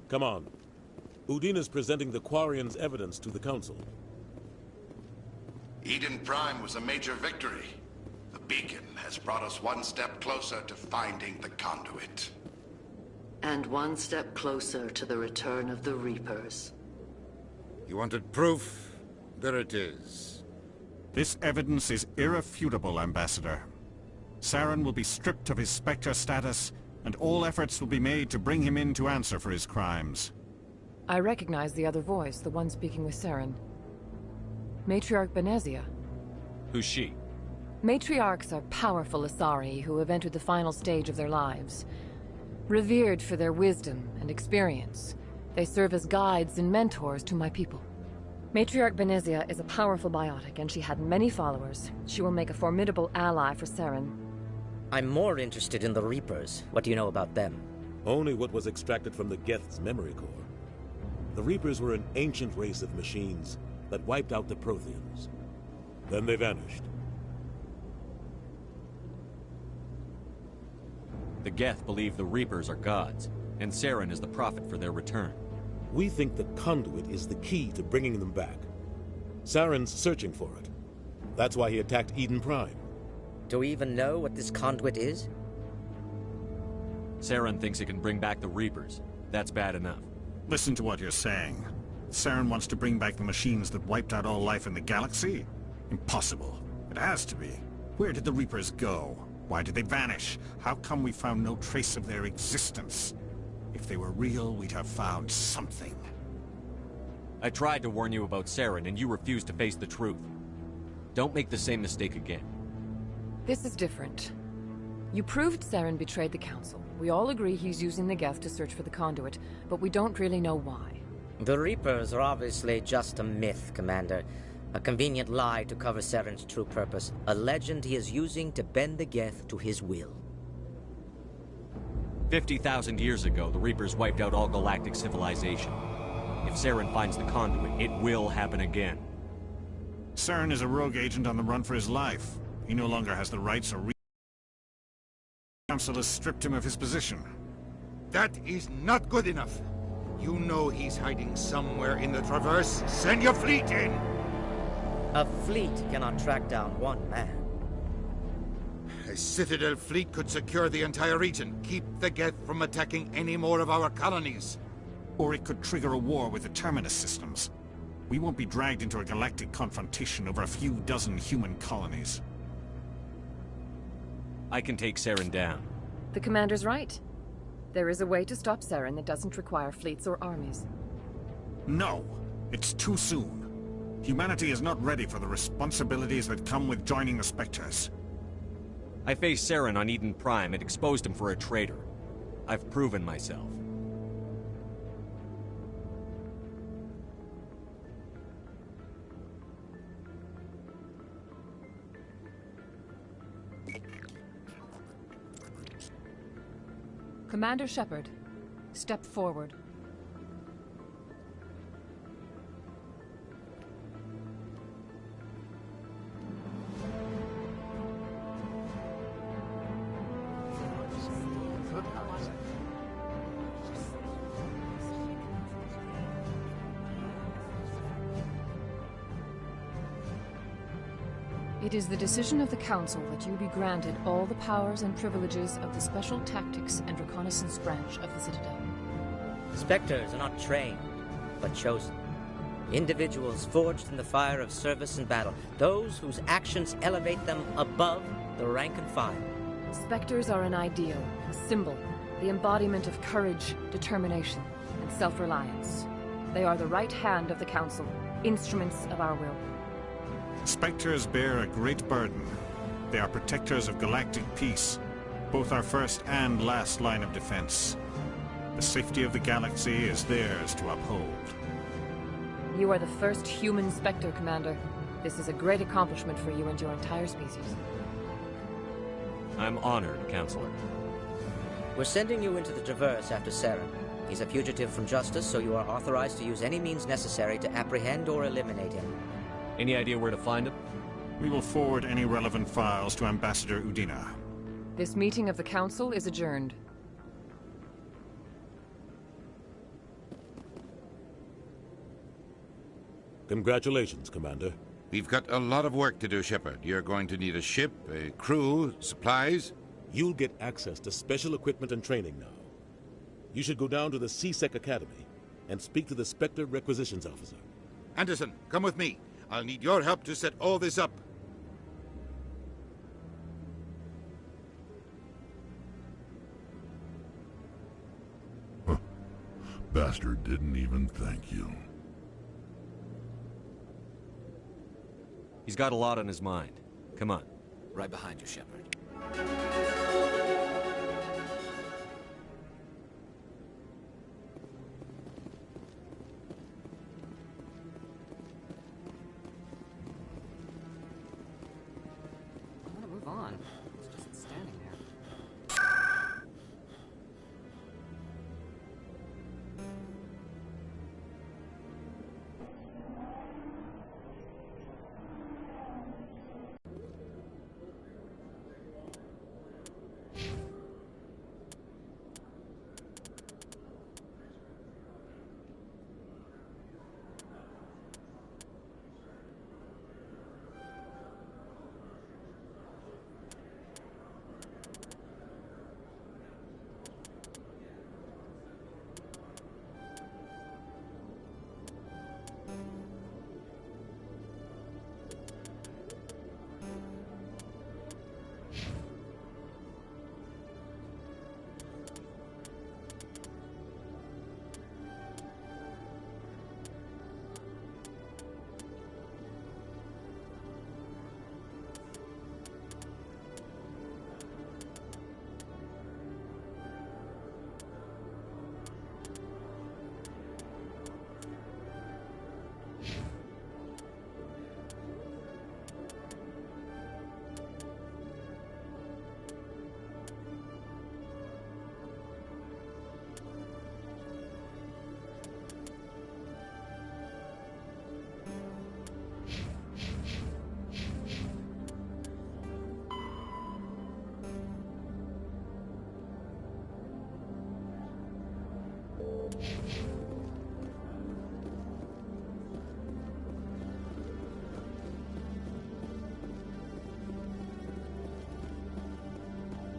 Come on. Udina's presenting the Quarian's evidence to the Council. Eden Prime was a major victory. The beacon has brought us one step closer to finding the conduit. And one step closer to the return of the Reapers. You wanted proof? There it is. This evidence is irrefutable, Ambassador. Saren will be stripped of his Spectre status, and all efforts will be made to bring him in to answer for his crimes. I recognize the other voice, the one speaking with Saren. Matriarch Benezia. Who's she? Matriarchs are powerful Asari who have entered the final stage of their lives. Revered for their wisdom and experience, they serve as guides and mentors to my people. Matriarch Benezia is a powerful biotic, and she had many followers. She will make a formidable ally for Saren. I'm more interested in the Reapers. What do you know about them? Only what was extracted from the Geth's memory core. The Reapers were an ancient race of machines that wiped out the Protheans. Then they vanished. The Geth believe the Reapers are gods, and Saren is the prophet for their return. We think the conduit is the key to bringing them back. Saren's searching for it. That's why he attacked Eden Prime. Do we even know what this conduit is? Saren thinks it can bring back the Reapers. That's bad enough. Listen to what you're saying. Saren wants to bring back the machines that wiped out all life in the galaxy? Impossible. It has to be. Where did the Reapers go? Why did they vanish? How come we found no trace of their existence? If they were real, we'd have found something. I tried to warn you about Saren, and you refused to face the truth. Don't make the same mistake again. This is different. You proved Saren betrayed the Council. We all agree he's using the Geth to search for the conduit, but we don't really know why. The Reapers are obviously just a myth, Commander. A convenient lie to cover Saren's true purpose. A legend he is using to bend the Geth to his will. 50,000 years ago, the Reapers wiped out all galactic civilization. If Saren finds the conduit, it will happen again. Saren is a rogue agent on the run for his life. He no longer has the rights or The Council has stripped him of his position. That is not good enough. You know he's hiding somewhere in the Traverse. Send your fleet in! A fleet cannot track down one man. A Citadel fleet could secure the entire region, keep the Geth from attacking any more of our colonies. Or it could trigger a war with the Terminus systems. We won't be dragged into a galactic confrontation over a few dozen human colonies. I can take Saren down. The Commander's right. There is a way to stop Saren that doesn't require fleets or armies. No! It's too soon. Humanity is not ready for the responsibilities that come with joining the Spectres. I faced Saren on Eden Prime and exposed him for a traitor. I've proven myself. Commander Shepard, step forward. It is the decision of the Council that you be granted all the powers and privileges of the Special Tactics and Reconnaissance Branch of the Citadel. Spectres are not trained, but chosen. Individuals forged in the fire of service and battle. Those whose actions elevate them above the rank and file. Spectres are an ideal, a symbol, the embodiment of courage, determination, and self-reliance. They are the right hand of the Council, instruments of our will. Spectres bear a great burden. They are protectors of galactic peace, both our first and last line of defense. The safety of the galaxy is theirs to uphold. You are the first human Spectre, Commander. This is a great accomplishment for you and your entire species. I'm honored, Counselor. We're sending you into the Traverse after Saren. He's a fugitive from justice, so you are authorized to use any means necessary to apprehend or eliminate him. Any idea where to find him? We will forward any relevant files to Ambassador Udina. This meeting of the Council is adjourned. Congratulations, Commander. We've got a lot of work to do, Shepard. You're going to need a ship, a crew, supplies. You'll get access to special equipment and training now. You should go down to the C-Sec Academy and speak to the Spectre Requisitions Officer. Anderson, come with me. I'll need your help to set all this up. Bastard didn't even thank you. He's got a lot on his mind. Come on. Right behind you, Shepard. On. It's just standing there.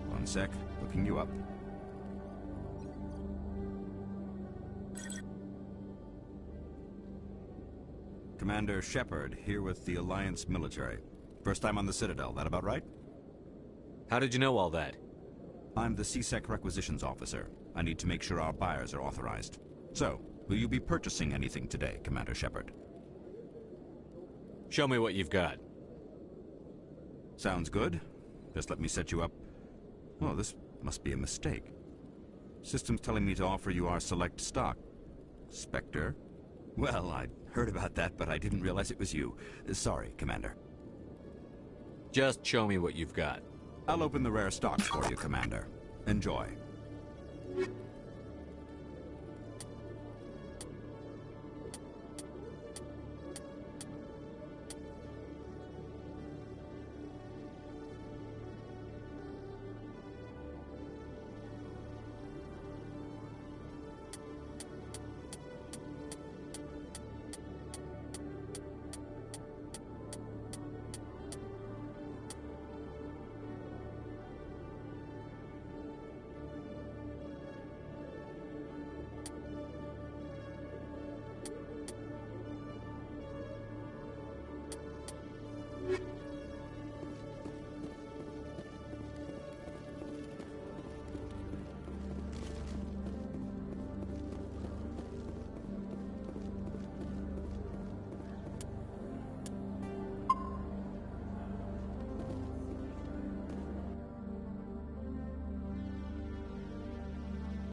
One sec, looking you up. Commander Shepard, here with the Alliance military. First time on the Citadel, that about right? How did you know all that? I'm the C-Sec Requisitions Officer. I need to make sure our buyers are authorized. So, will you be purchasing anything today, Commander Shepard? Show me what you've got. Sounds good. Just let me set you up. Oh, this must be a mistake. System's telling me to offer you our select stock. Spectre? Well, I'd heard about that, but I didn't realize it was you. Sorry, Commander. Just show me what you've got. I'll open the rare stocks for you, Commander. Enjoy.